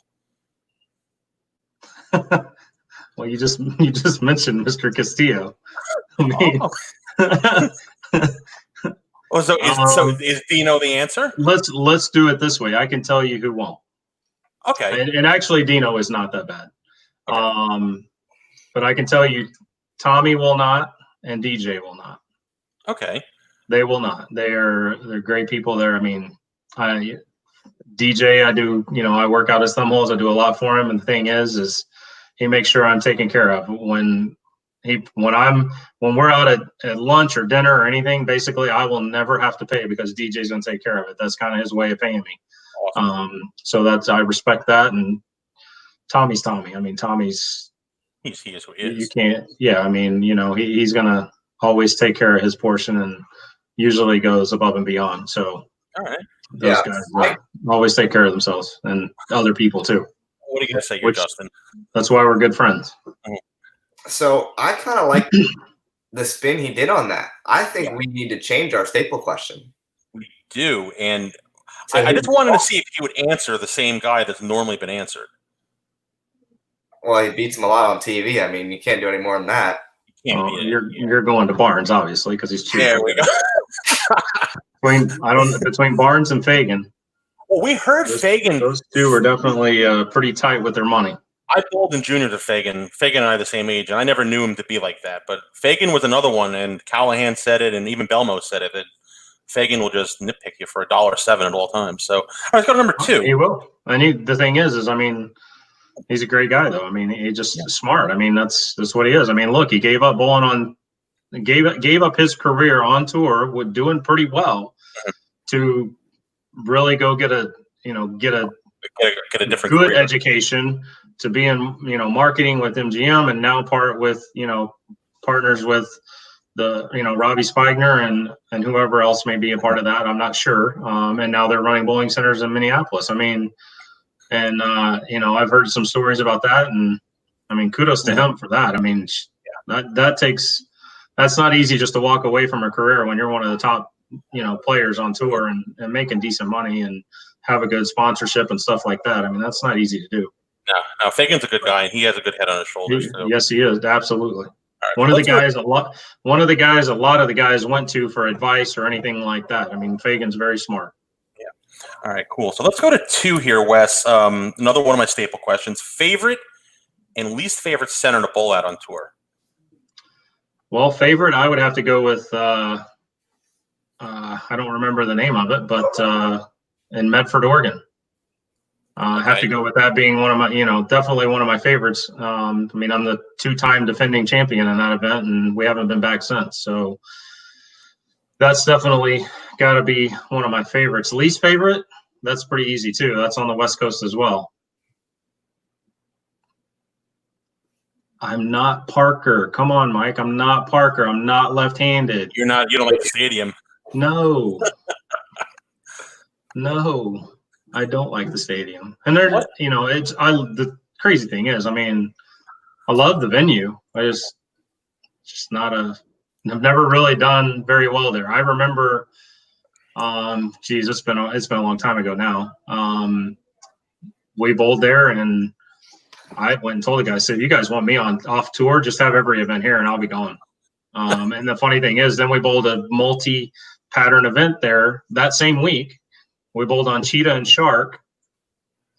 Well, you just mentioned Mr. Castillo. I mean, so is Dino the answer? Let's do it this way. I can tell you who won't. Okay. And actually, Dino is not that bad. Okay. But I can tell you, Tommy will not, and DJ will not. Okay. They will not. They're great people there. I mean, DJ, I work out his thumb holes. I do a lot for him. And the thing is he makes sure I'm taken care of when we're out at lunch or dinner or anything. Basically, I will never have to pay because DJ's gonna take care of it. That's kind of his way of paying me. Awesome. So I respect that. And Tommy's Tommy. I mean, Tommy's He is who he You is. can't. Yeah, I mean, he's gonna always take care of his portion and usually goes above and beyond. So All right. those guys always take care of themselves and other people too. What are you gonna say here, Justin? That's why we're good friends. So I kind of like the spin he did on that. I think we need to change our staple question. We do, and I just wanted to see if he would answer the same guy that's normally been answered. Well, he beats him a lot on TV. I mean, you can't do any more than that. You're going to Barnes, obviously, because he's cheap. There we go. Between Barnes and Fagan. Well, we heard Fagan. Those two are definitely pretty tight with their money. I bowled in junior to Fagan. Fagan and I are the same age, and I never knew him to be like that. But Fagan was another one, and Callahan said it, and even Belmo said it, that Fagan will just nitpick you for $1.07 at all times. So, all right, let's go to number 2. He will. And the thing is, I mean, he's a great guy, though. I mean, he's just smart. I mean, that's what he is. I mean, look, he gave up bowling gave up his career on tour, with doing pretty well, to really go get a different good career. Education, to be in marketing with MGM, and now partners with the Robbie Spigner and whoever else may be a part of that. I'm not sure. And now they're running bowling centers in Minneapolis. I mean, and I've heard some stories about that, and I mean, kudos to him for that. I mean, that's not easy, just to walk away from a career when you're one of the top players on tour and making decent money and have a good sponsorship and stuff like that. I mean, that's not easy to do. No, Fagan's a good guy, and he has a good head on his shoulders too. Yes, he is, absolutely. Right, one of the guys a lot of the guys went to for advice or anything like that. I mean, Fagan's very smart. Yeah. All right, cool. So let's go to 2 here, Wes. Another one of my staple questions: favorite and least favorite center to bowl at on tour. Well, favorite, I would have to go with I don't remember the name of it, but in Medford, Oregon. I have to go with that being one of my, definitely one of my favorites. I mean, I'm the 2-time defending champion in that event, and we haven't been back since. So that's definitely got to be one of my favorites. Least favorite, that's pretty easy too. That's on the West Coast as well. I'm not Parker. Come on, Mike. I'm not Parker. I'm not left-handed. You don't like the stadium. No. No. I don't like the stadium. And they're, the crazy thing is, I mean, I love the venue. I've never really done very well there. I remember, it's been a long time ago now. We bowled there, and I went and told the guys, said, "You guys want me off tour? Just have every event here, and I'll be gone." And the funny thing is, then we bowled a multi-pattern event there that same week. We bowled on Cheetah and Shark.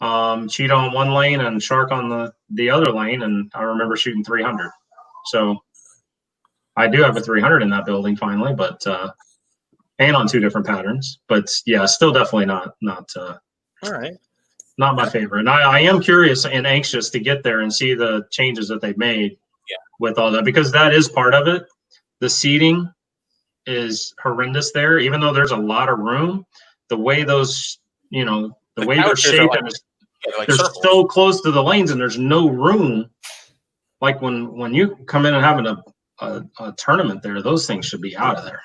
Cheetah on one lane and Shark on the other lane, and I remember shooting 300. So I do have a 300 in that building finally, but and on 2 different patterns. But yeah, still definitely not all right. Not my favorite. And I am curious and anxious to get there and see the changes that they've made with all that, because that is part of it. The seating is horrendous there, even though there's a lot of room. The way those, the way they're shaped, they're so close to the lanes, and there's no room. Like when you come in and having a tournament there, those things should be out of there.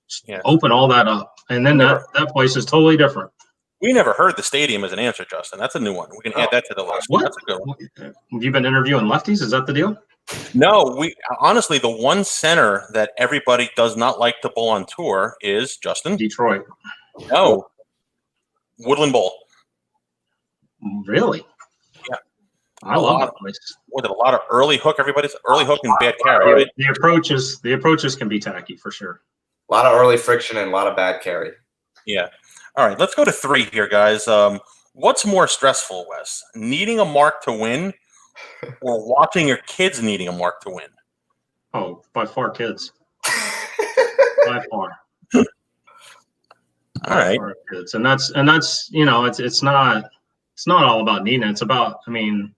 Just open all that up, and then that place is totally different. We never heard the stadium as an answer, Justin. That's a new one. We can add that to the list. What? That's a good one. Have you been interviewing lefties? Is that the deal? No, honestly, the one center that everybody does not like to bowl on tour is Justin. Detroit. No. Woodland Bowl. Really? Yeah. I love that place. With a lot of early hook, everybody's early hook and bad carry, right? The approaches can be tacky for sure. A lot of early friction and a lot of bad carry. Yeah. All right, let's go to 3 here, guys. What's more stressful, Wes? Needing a mark to win or watching your kids needing a mark to win? Oh, by far kids. By far. All right. Kids. And that's it's not all about needing it. It's about, I mean,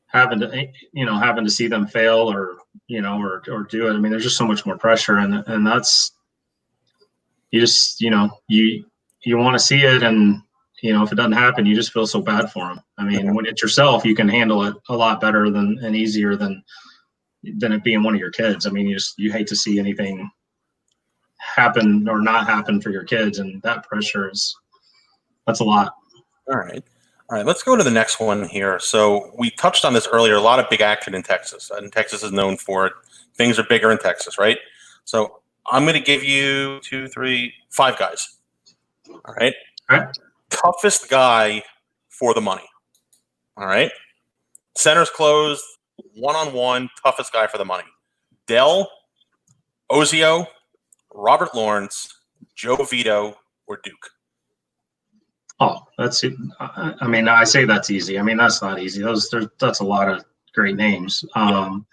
having to see them fail or do it. I mean, there's just so much more pressure, and that's, you just, you want to see it, and if it doesn't happen, you just feel so bad for him. I mean, when it's yourself, you can handle it a lot better and easier than it being one of your kids. I mean, you hate to see anything happen or not happen for your kids, and that pressure that's a lot. All right. Let's go to the next one here. So we touched on this earlier. A lot of big action in Texas, and Texas is known for it. Things are bigger in Texas, right? So I'm going to give you 2, 3, 5 guys. All right. Toughest guy for the money. All right. Center's closed, one-on-one, toughest guy for the money. Dell, Ozio, Robert Lawrence, Joe Vito, or Duke. Oh, that's it. I mean, I say that's easy. I mean, that's not easy. That's a lot of great names. And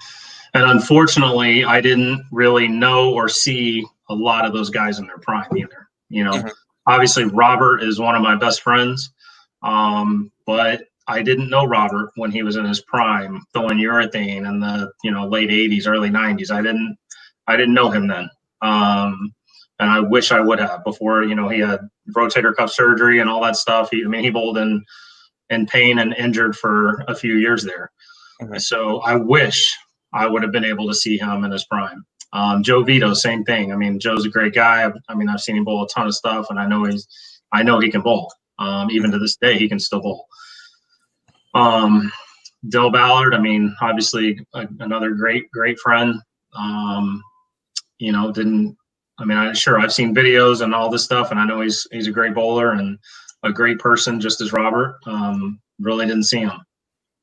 unfortunately, I didn't really know or see a lot of those guys in their prime either. Obviously, Robert is one of my best friends, but I didn't know Robert when he was in his prime, throwing urethane in the late '80s, early '90s. I didn't know him then. And I wish I would have before, he had rotator cuff surgery and all that stuff. He bowled in pain and injured for a few years there. So I wish I would have been able to see him in his prime. Joe Vito, same thing. I mean, Joe's a great guy. I've seen him bowl a ton of stuff, and I know he can bowl. Even to this day, he can still bowl. Del Ballard, obviously another great friend. I've seen videos and all this stuff, and I know he's a great bowler and a great person, just as Robert. Really didn't see him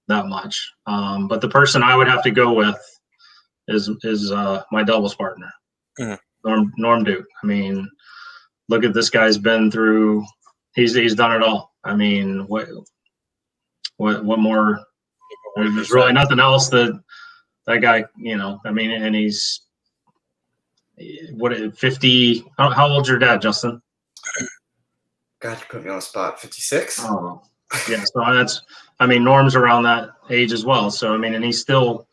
that much. But the person I would have to go with is my doubles partner, Norm Duke. I mean, look at this guy's been through. He's done it all. I mean, what more? There's really nothing else that guy. And he's. 50? How old's your dad, Justin? God, you put me on the spot. 56. Oh, yeah. So Norm's around that age as well. So and he's still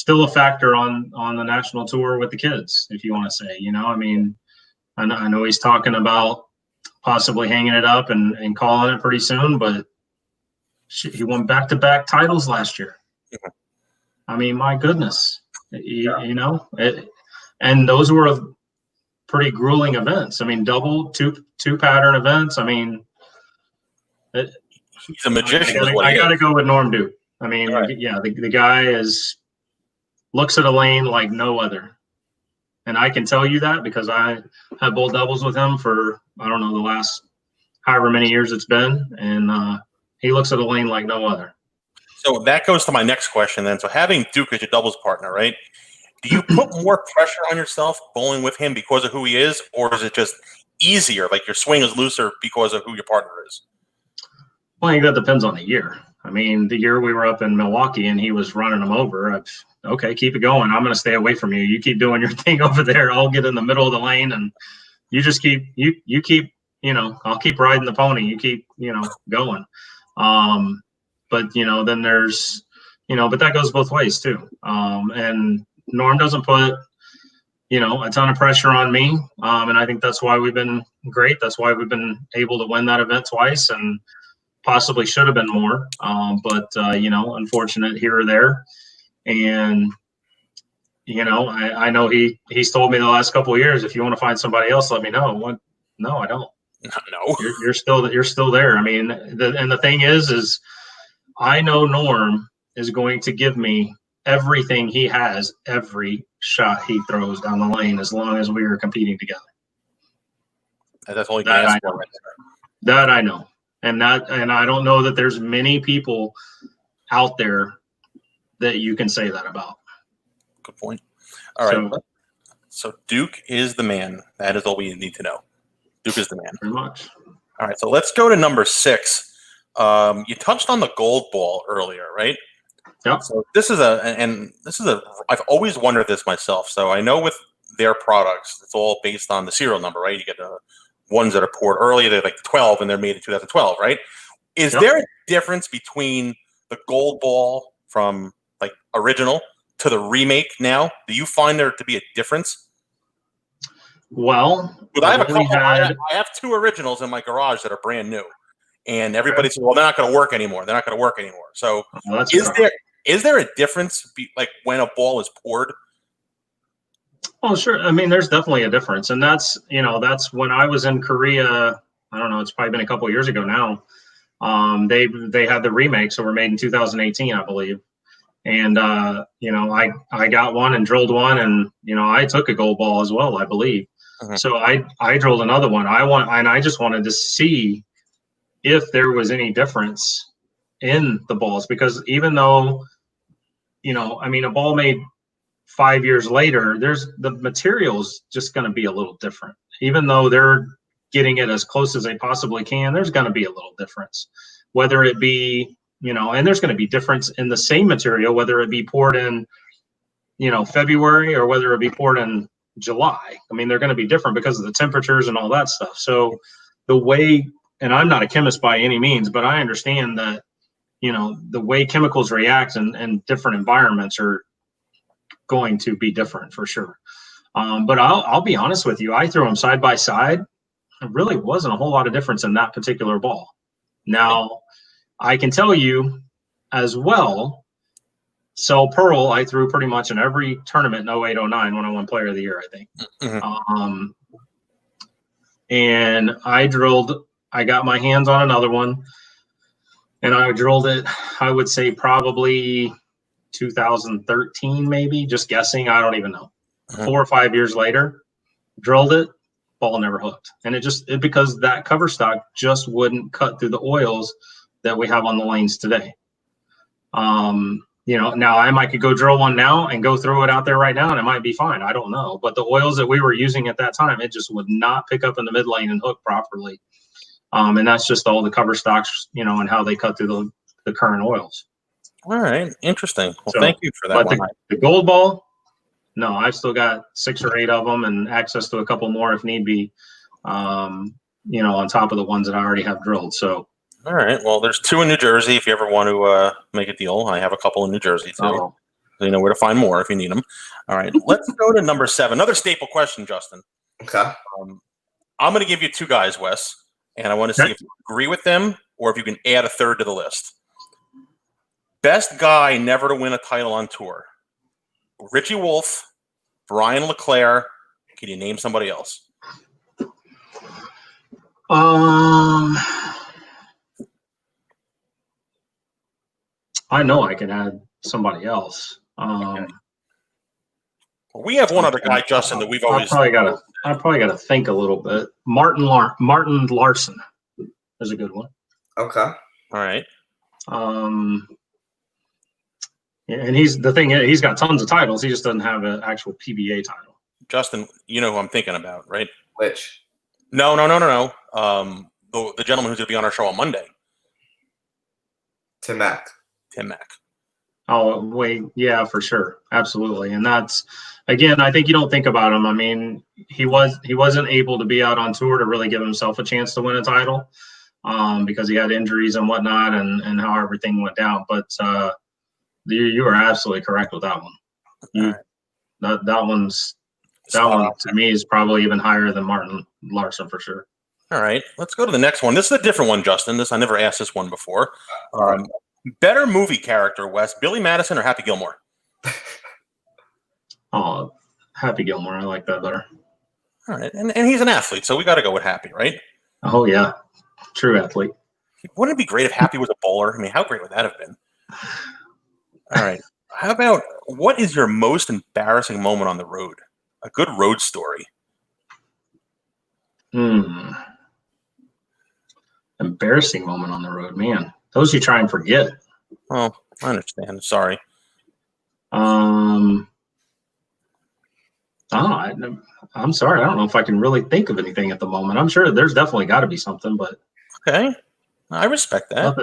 a factor on the national tour with the kids, if you want to say. I know he's talking about possibly hanging it up and calling it pretty soon, but he won back-to-back titles last year. My goodness, and those were pretty grueling events. Double, two pattern events. He's a magician. I got to go with Norm Duke. The guy looks at a lane like no other. And I can tell you that because I have bowled doubles with him for, the last however many years it's been. And he looks at a lane like no other. So that goes to my next question then. So having Duke as your doubles partner, right? Do you put more pressure on yourself bowling with him because of who he is, or is it just easier, like your swing is looser because of who your partner is? Well, I think that depends on the year. The year we were up in Milwaukee and he was running them over, okay, keep it going. I'm going to stay away from you. You keep doing your thing over there. I'll get in the middle of the lane, and you just keep I'll keep riding the pony. You keep going. But then there's but that goes both ways too. And Norm doesn't put, a ton of pressure on me. And I think that's why we've been great. That's why we've been able to win that event twice and possibly should have been more. But unfortunate here or there. And, I know he's told me the last couple of years, if you want to find somebody else, let me know. No, I don't. No, you're still there. And the thing is I know Norm is going to give me everything he has, every shot he throws down the lane, as long as we are competing together. That's all you can ask for. That I know, and I don't know that there's many people out there that you can say that about. Good point. All right. So Duke is the man. That is all we need to know. Duke is the man. Pretty much. All right. So let's go to number 6. You touched on the gold ball earlier, right? Yep. So I've always wondered this myself. So I know with their products, it's all based on the serial number, right? You get the ones that are poured early, they're like 12 and they're made in 2012, right? Is there a difference between the gold ball from like original to the remake now? Do you find there to be a difference? Well, I have 2 originals in my garage that are brand new. and everybody says, "Well, they're not going to work anymore. They're not going to work anymore." So, Well, that's is there a difference, like when a ball is poured? Oh, sure. I mean, there's definitely a difference, and that's when I was in Korea. I don't know. It's probably been a couple of years ago now. They had the remakes that were made in 2018, I believe. And I got one and drilled one, and I took a gold ball as well, I believe. So I drilled another one. I just wanted to see if there was any difference in the balls, because even though I mean, a ball made 5 years later, the material's just going to be a little different. Even though they're getting it as close as they possibly can, there's going to be a little difference, whether it be and there's going to be difference in the same material, whether it be poured in February or whether it be poured in July. I mean, they're going to be different because of the temperatures and all that stuff. So the way, and I'm not a chemist by any means, but I understand that the way chemicals react in different environments are going to be different for sure. But I'll be honest with you, I threw them side by side. There really wasn't a whole lot of difference in that particular ball. Now, I can tell you as well, so Pearl, I threw pretty much in every tournament in 08, 09 when I won Player of the Year, I think. And I got my hands on another one, and I drilled it, I would say probably 2013, maybe, just guessing. I don't even know. 4 or 5 years later, drilled it, ball never hooked. And it because that cover stock just wouldn't cut through the oils that we have on the lanes today. Now I might could go drill one now and go throw it out there right now, and it might be fine. I don't know. But the oils that we were using at that time, it just would not pick up in the mid lane and hook properly. And that's just all the cover stocks, and how they cut through the current oils. All right. Interesting. Well, thank you for that one. The gold ball, no, I've still got 6 or 8 of them and access to a couple more if need be, on top of the ones that I already have drilled. So. All right. Well, there's 2 in New Jersey if you ever want to make a deal. I have a couple in New Jersey, too. So you know where to find more if you need them. All right. Let's go to number 7. Another staple question, Justin. Okay. I'm going to give you 2 guys, Wes, and I want to see if you agree with them or if you can add a third to the list. Best guy never to win a title on tour. Richie Wolf, Brian LeClaire. Can you name somebody else? I know I can add somebody else. Okay. Well, we have one other guy, Justin, that we've always. I probably gotta think a little bit. Martin Larson is a good one. Okay. All right. And he's got tons of titles. He just doesn't have an actual PBA title. Justin, you know who I'm thinking about, right? Which? No. The gentleman who's going to be on our show on Monday. Tim Mack. Oh, wait. Yeah, for sure. Absolutely. And that's, again, I think you don't think about him. I mean, he wasn't able to be out on tour to really give himself a chance to win a title because he had injuries and whatnot and how everything went down. But you are absolutely correct with that one. That one to me is probably even higher than Martin Larson for sure. All right, let's go to the next one. This is a different one, Justin. I never asked this one before. Better movie character, Wes, Billy Madison or Happy Gilmore? Oh, Happy Gilmore. I like that better. All right, and he's an athlete, so we got to go with Happy, right? Oh yeah, true athlete. Wouldn't it be great if Happy was a bowler? I mean, how great would that have been? All right. How about, what is your most embarrassing moment on the road? A good road story. Embarrassing moment on the road, man. Those you try and forget. Oh, I understand. Sorry. I'm sorry. I don't know if I can really think of anything at the moment. I'm sure there's definitely got to be something, but okay, I respect that.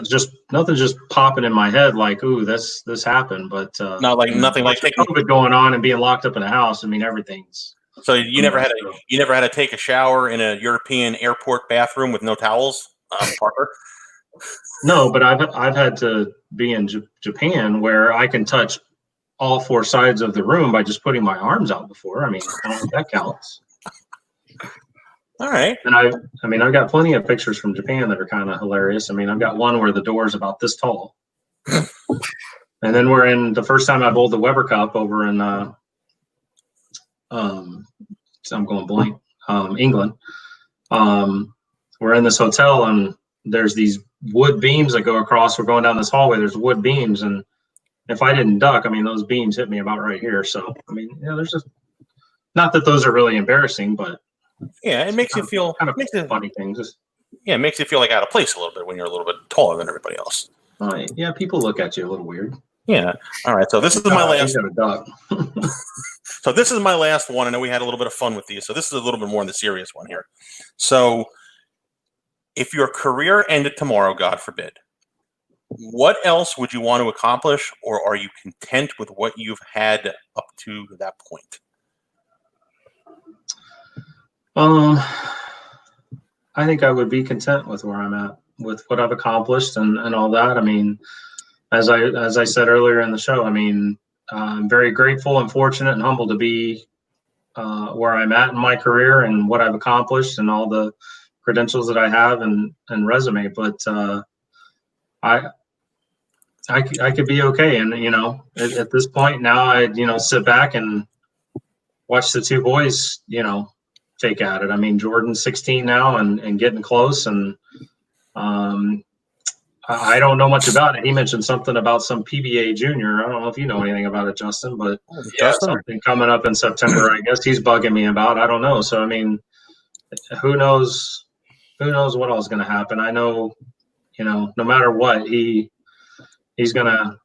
Nothing's just popping in my head like, ooh, this happened. But nothing like taking COVID going on and being locked up in a house. I mean, everything's. So you never had to take a shower in a European airport bathroom with no towels, Parker? No, but I've had to be in Japan where I can touch all 4 sides of the room by just putting my arms out before. I mean, I don't think that counts. All right. And I've got plenty of pictures from Japan that are kind of hilarious. I mean, I've got one where the door's about this tall. And then we're in the first time I bowled the Weber Cup over in I'm going blank, England. We're in this hotel and there's these wood beams that go across. We're going down this hallway. There's wood beams, and if I didn't duck, I mean, those beams hit me about right here. So, I mean, yeah, there's just not that those are really embarrassing, but yeah, it makes you feel kind of funny things. Yeah, it makes you feel like out of place a little bit when you're a little bit taller than everybody else. Yeah, people look at you a little weird. Yeah. All right. So this is my last. Got a duck. So this is my last one. I know we had a little bit of fun with these, so this is a little bit more in the serious one here. So, if your career ended tomorrow, God forbid, what else would you want to accomplish, or are you content with what you've had up to that point? I think I would be content with where I'm at, with what I've accomplished and all that. I mean, as I said earlier in the show, I mean, I'm very grateful and fortunate and humble to be where I'm at in my career and what I've accomplished and all the credentials that I have and resume. But I could be okay. And, you know, at this point now, I'd, you know, sit back and watch the two boys, you know, take at it. I mean, Jordan's 16 now and getting close. And I don't know much about it. He mentioned something about some PBA junior. I don't know if you know anything about it, Justin, but something coming up in September, I guess he's bugging me about. I don't know. So, I mean, who knows what else is going to happen. I know, you know, no matter what, he's going to,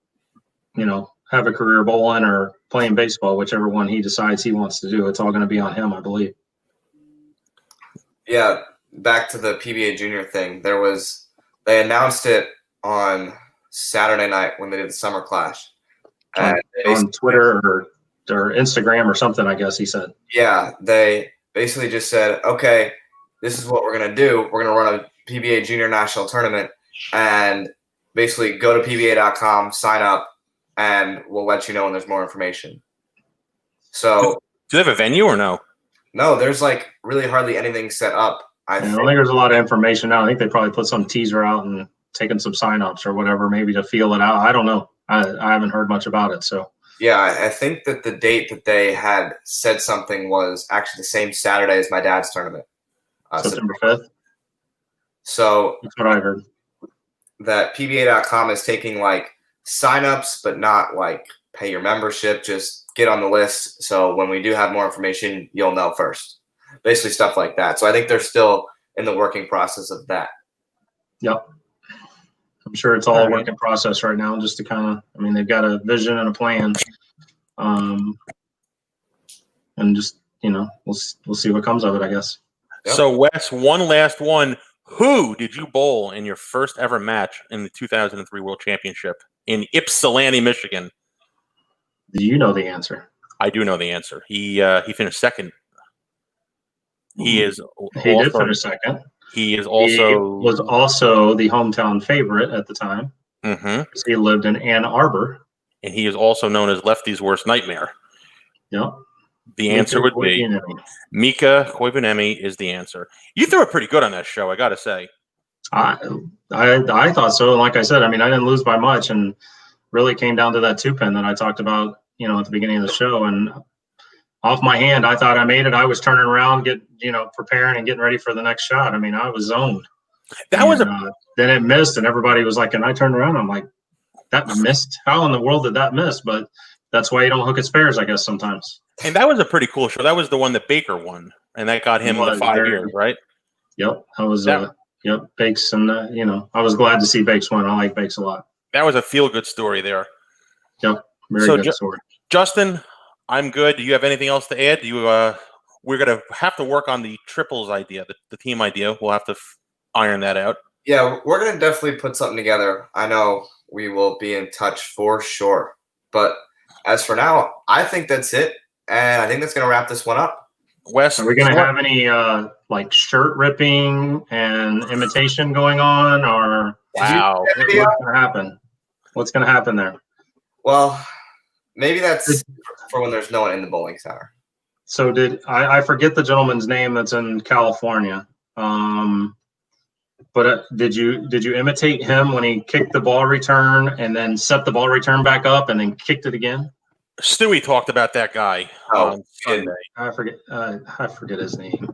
you know, have a career bowling or playing baseball, whichever one he decides he wants to do. It's all going to be on him, I believe. Yeah, back to the PBA junior thing. They announced it on Saturday night when they did the Summer Clash. On Twitter or Instagram or something, I guess he said. Yeah, they basically just said, okay, this is what we're going to do. We're going to run a PBA Junior National Tournament and basically go to PBA.com, sign up, and we'll let you know when there's more information. So, do they have a venue or no? No, there's like really hardly anything set up. I don't think there's a lot of information now. I think they probably put some teaser out and taken some sign-ups or whatever, maybe to feel it out. I don't know. I haven't heard much about it. So yeah, I think that the date that they had said something was actually the same Saturday as my dad's tournament. September 5th. So that's what I heard. That PBA.com is taking like sign-ups, but not like pay your membership. Just get on the list. So when we do have more information, you'll know first. Basically stuff like that. So I think they're still in the working process of that. Yep. I'm sure it's all a work in process right now, just to kind of, I mean, they've got a vision and a plan. And just, you know, we'll see what comes of it, I guess. Yep. So Wes, one last one. Who did you bowl in your first ever match in the 2003 World Championship in Ypsilanti, Michigan? Do you know the answer? I do know the answer. He finished second. He did finish second. He was also the hometown favorite at the time. Mm-hmm. He lived in Ann Arbor. And he is also known as Lefty's worst nightmare. Yep. The answer would be Mika Koivuniemi is the answer. You threw it pretty good on that show, I got to say. I thought so. And like I said, I mean, I didn't lose by much, and really came down to that 2-pin that I talked about, you know, at the beginning of the show. And off my hand, I thought I made it. I was turning around, preparing and getting ready for the next shot. I mean, I was zoned. Then it missed, and everybody was like, and I turned around. I'm like, that missed? How in the world did that miss? But that's why you don't hook at spares, I guess, sometimes. And that was a pretty cool show. That was the one that Baker won, and that got him the 5 years, right? Yep. I was, Bakes, and, I was glad to see Bakes win. I like Bakes a lot. That was a feel-good story there. Yep. Very good story. Justin, I'm good. Do you have anything else to add? We're going to have to work on the triples idea, the team idea. We'll have to iron that out. Yeah, we're going to definitely put something together. I know we will be in touch for sure. But as for now, I think that's it. And I think that's going to wrap this one up. Wes, are we going to have any shirt ripping and imitation going on? Or wow, what's going to happen? What's going to happen there? Well, maybe that's for when there's no one in the bowling center. So I forget the gentleman's name that's in California. But did you imitate him when he kicked the ball return and then set the ball return back up and then kicked it again? Stewie talked about that guy on Sunday. I forget his name.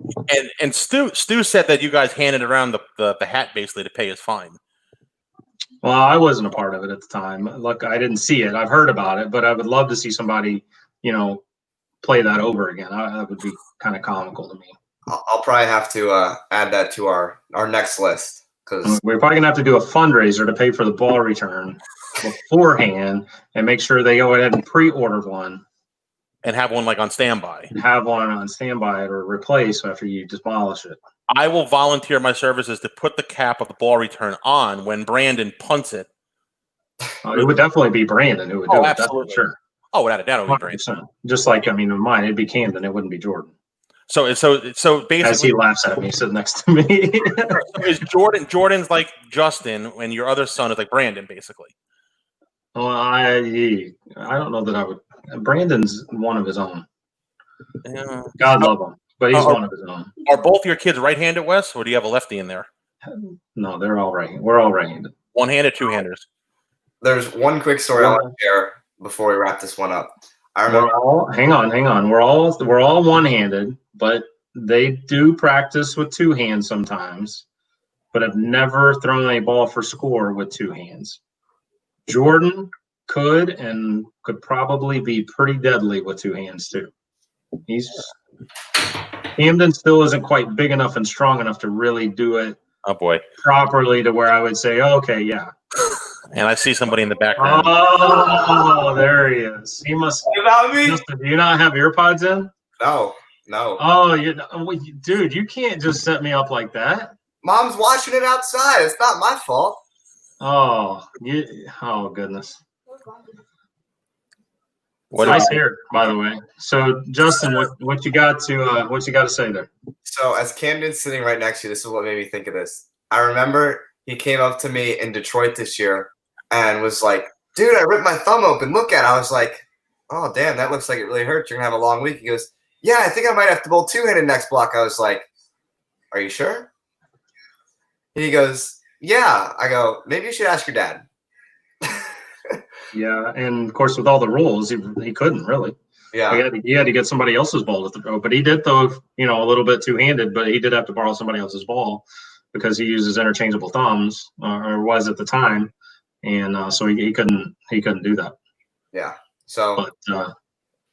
And Stu said that you guys handed around the hat basically to pay his fine. Well, I wasn't a part of it at the time. Look, I didn't see it. I've heard about it, but I would love to see somebody, play that over again. That would be kind of comical to me. I'll probably have to add that to our next list because we're probably gonna have to do a fundraiser to pay for the ball return beforehand and make sure they go ahead and pre-order one and have one like on standby. And have one on standby or replace after you demolish it. I will volunteer my services to put the cap of the ball return on when Brandon punts it. It would definitely be Brandon who would do it. Absolutely. That's for sure. Oh, without a doubt, it would be Brandon. Just like in mine, it'd be Camden. It wouldn't be Jordan. So basically, as he laughs at me, sitting next to me. So is Jordan's like Justin, and your other son is like Brandon, basically? Well, I don't know that I would. Brandon's one of his own. Yeah. God love him, but he's one of his own. Are both your kids right-handed, Wes, or do you have a lefty in there? No, they're all right. We're all right-handed. One-handed, two-handers. There's one quick story I want to share before we wrap this one up. I remember. Hang on. We're all one-handed, but they do practice with two hands sometimes, but have never thrown a ball for score with two hands. Jordan could probably be pretty deadly with two hands too. Camden still isn't quite big enough and strong enough to really do it. Oh boy, properly to where I would say, okay, yeah. And I see somebody in the background. Oh, there he is. He must. About me? Do you not have earpods in? No. Oh, dude, you can't just set me up like that. Mom's watching it outside. It's not my fault. Oh, goodness. Nice hair, by the way. So, Justin, what you got to say there? So, as Camden's sitting right next to you, this is what made me think of this. I remember he came up to me in Detroit this year and was like, "Dude, I ripped my thumb open. Look at it." I was like, "Oh, damn, that looks like it really hurts. You're gonna have a long week." He goes, "Yeah, I think I might have to bowl two-handed next block." I was like, "Are you sure?" He goes, "Yeah." I go, "Maybe you should ask your dad." Yeah, and of course, with all the rules, he couldn't really. Yeah, he had to get somebody else's ball to throw, but he did throw, a little bit two-handed, but he did have to borrow somebody else's ball because he uses interchangeable thumbs, or was at the time, and so he couldn't do that. Yeah. So, but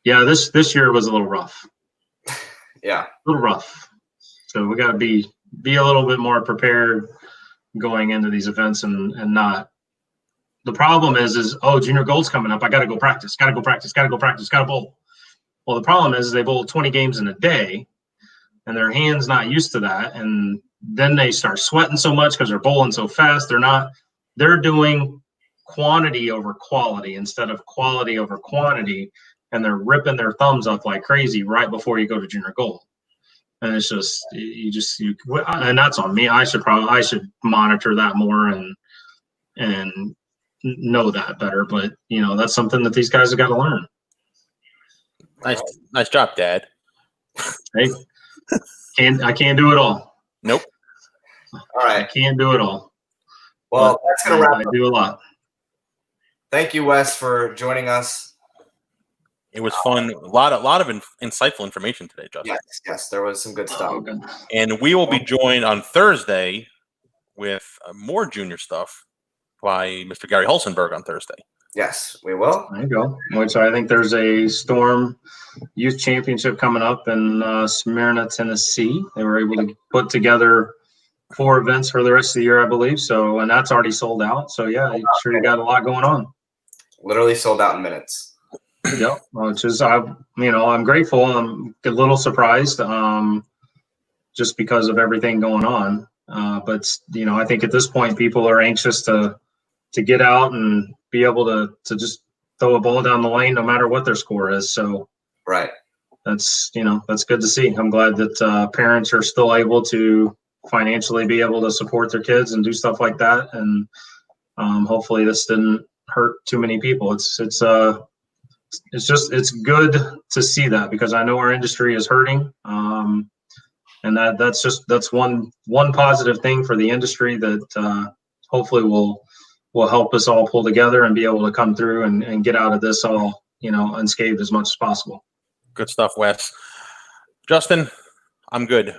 this year was a little rough. Yeah, a little rough. So we got to be a little bit more prepared going into these events and not. The problem is junior gold's coming up. I got to go practice. Got to bowl. Well, the problem is they bowl 20 games in a day, and their hands not used to that, and then they start sweating so much because they're bowling so fast. They're doing quantity over quality instead of quality over quantity, and they're ripping their thumbs up like crazy right before you go to junior gold. And it's just and that's on me. I should monitor that more and know that better. But that's something that these guys have got to learn. Nice job, Dad. Hey, I can't do it all. Nope. All right. I can't do it all. Well, that's gonna wrap. I do a lot. Thank you, Wes, for joining us. It was fun. A lot of insightful information today, Justin. Yes, there was some good stuff. Okay. And we will be joined on Thursday with more junior stuff by Mr. Gary Hulsenberg on Thursday. Yes, we will. There you go. Which I think there's a Storm Youth Championship coming up in Smyrna, Tennessee. They were able to put together 4 events for the rest of the year, I believe. So, and that's already sold out. So, yeah, you got a lot going on. Literally sold out in minutes. Yep. Which is, I'm grateful. I'm a little surprised, just because of everything going on. But I think at this point, people are anxious to get out and be able to just throw a ball down the lane, no matter what their score is. So, right. That's good to see. I'm glad that parents are still able to financially be able to support their kids and do stuff like that. And hopefully this didn't hurt too many people. It's it's good to see that, because I know our industry is hurting. And that's one positive thing for the industry that hopefully will help us all pull together and be able to come through and get out of this all, unscathed as much as possible. Good stuff, Wes. Justin, I'm good.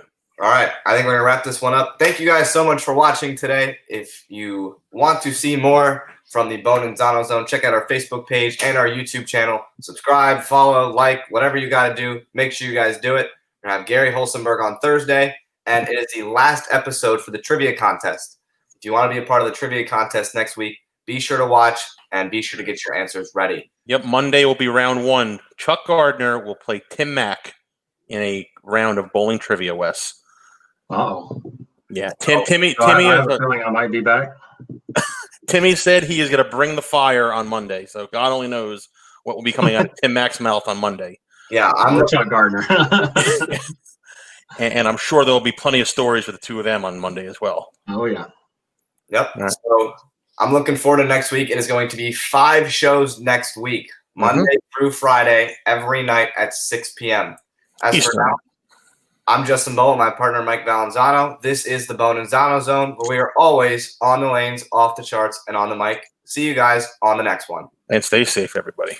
All right. I think we're going to wrap this one up. Thank you guys so much for watching today. If you want to see more from the Bohn N Zano Zone, check out our Facebook page and our YouTube channel. Subscribe, follow, like, whatever you got to do. Make sure you guys do it. We're going to have Gary Holsenberg on Thursday, and it is the last episode for the trivia contest. If you want to be a part of the trivia contest next week, be sure to watch and be sure to get your answers ready. Yep, Monday will be round 1. Chuck Gardner will play Tim Mack in a round of bowling trivia, Wes. Oh, yeah. Timmy. I have a feeling I might be back. Timmy said he is going to bring the fire on Monday, so God only knows what will be coming out of Tim Mack's mouth on Monday. Yeah, I'm Chuck Gardner, and I'm sure there will be plenty of stories for the two of them on Monday as well. Oh yeah. Yep. Right. So I'm looking forward to next week. It is going to be 5 shows next week, Monday through Friday, every night at 6 p.m. As for now, I'm Justin Bohn, my partner Mike Valanzano. This is the Bohn N Zano Zone, where we are always on the lanes, off the charts, and on the mic. See you guys on the next one. And stay safe, everybody.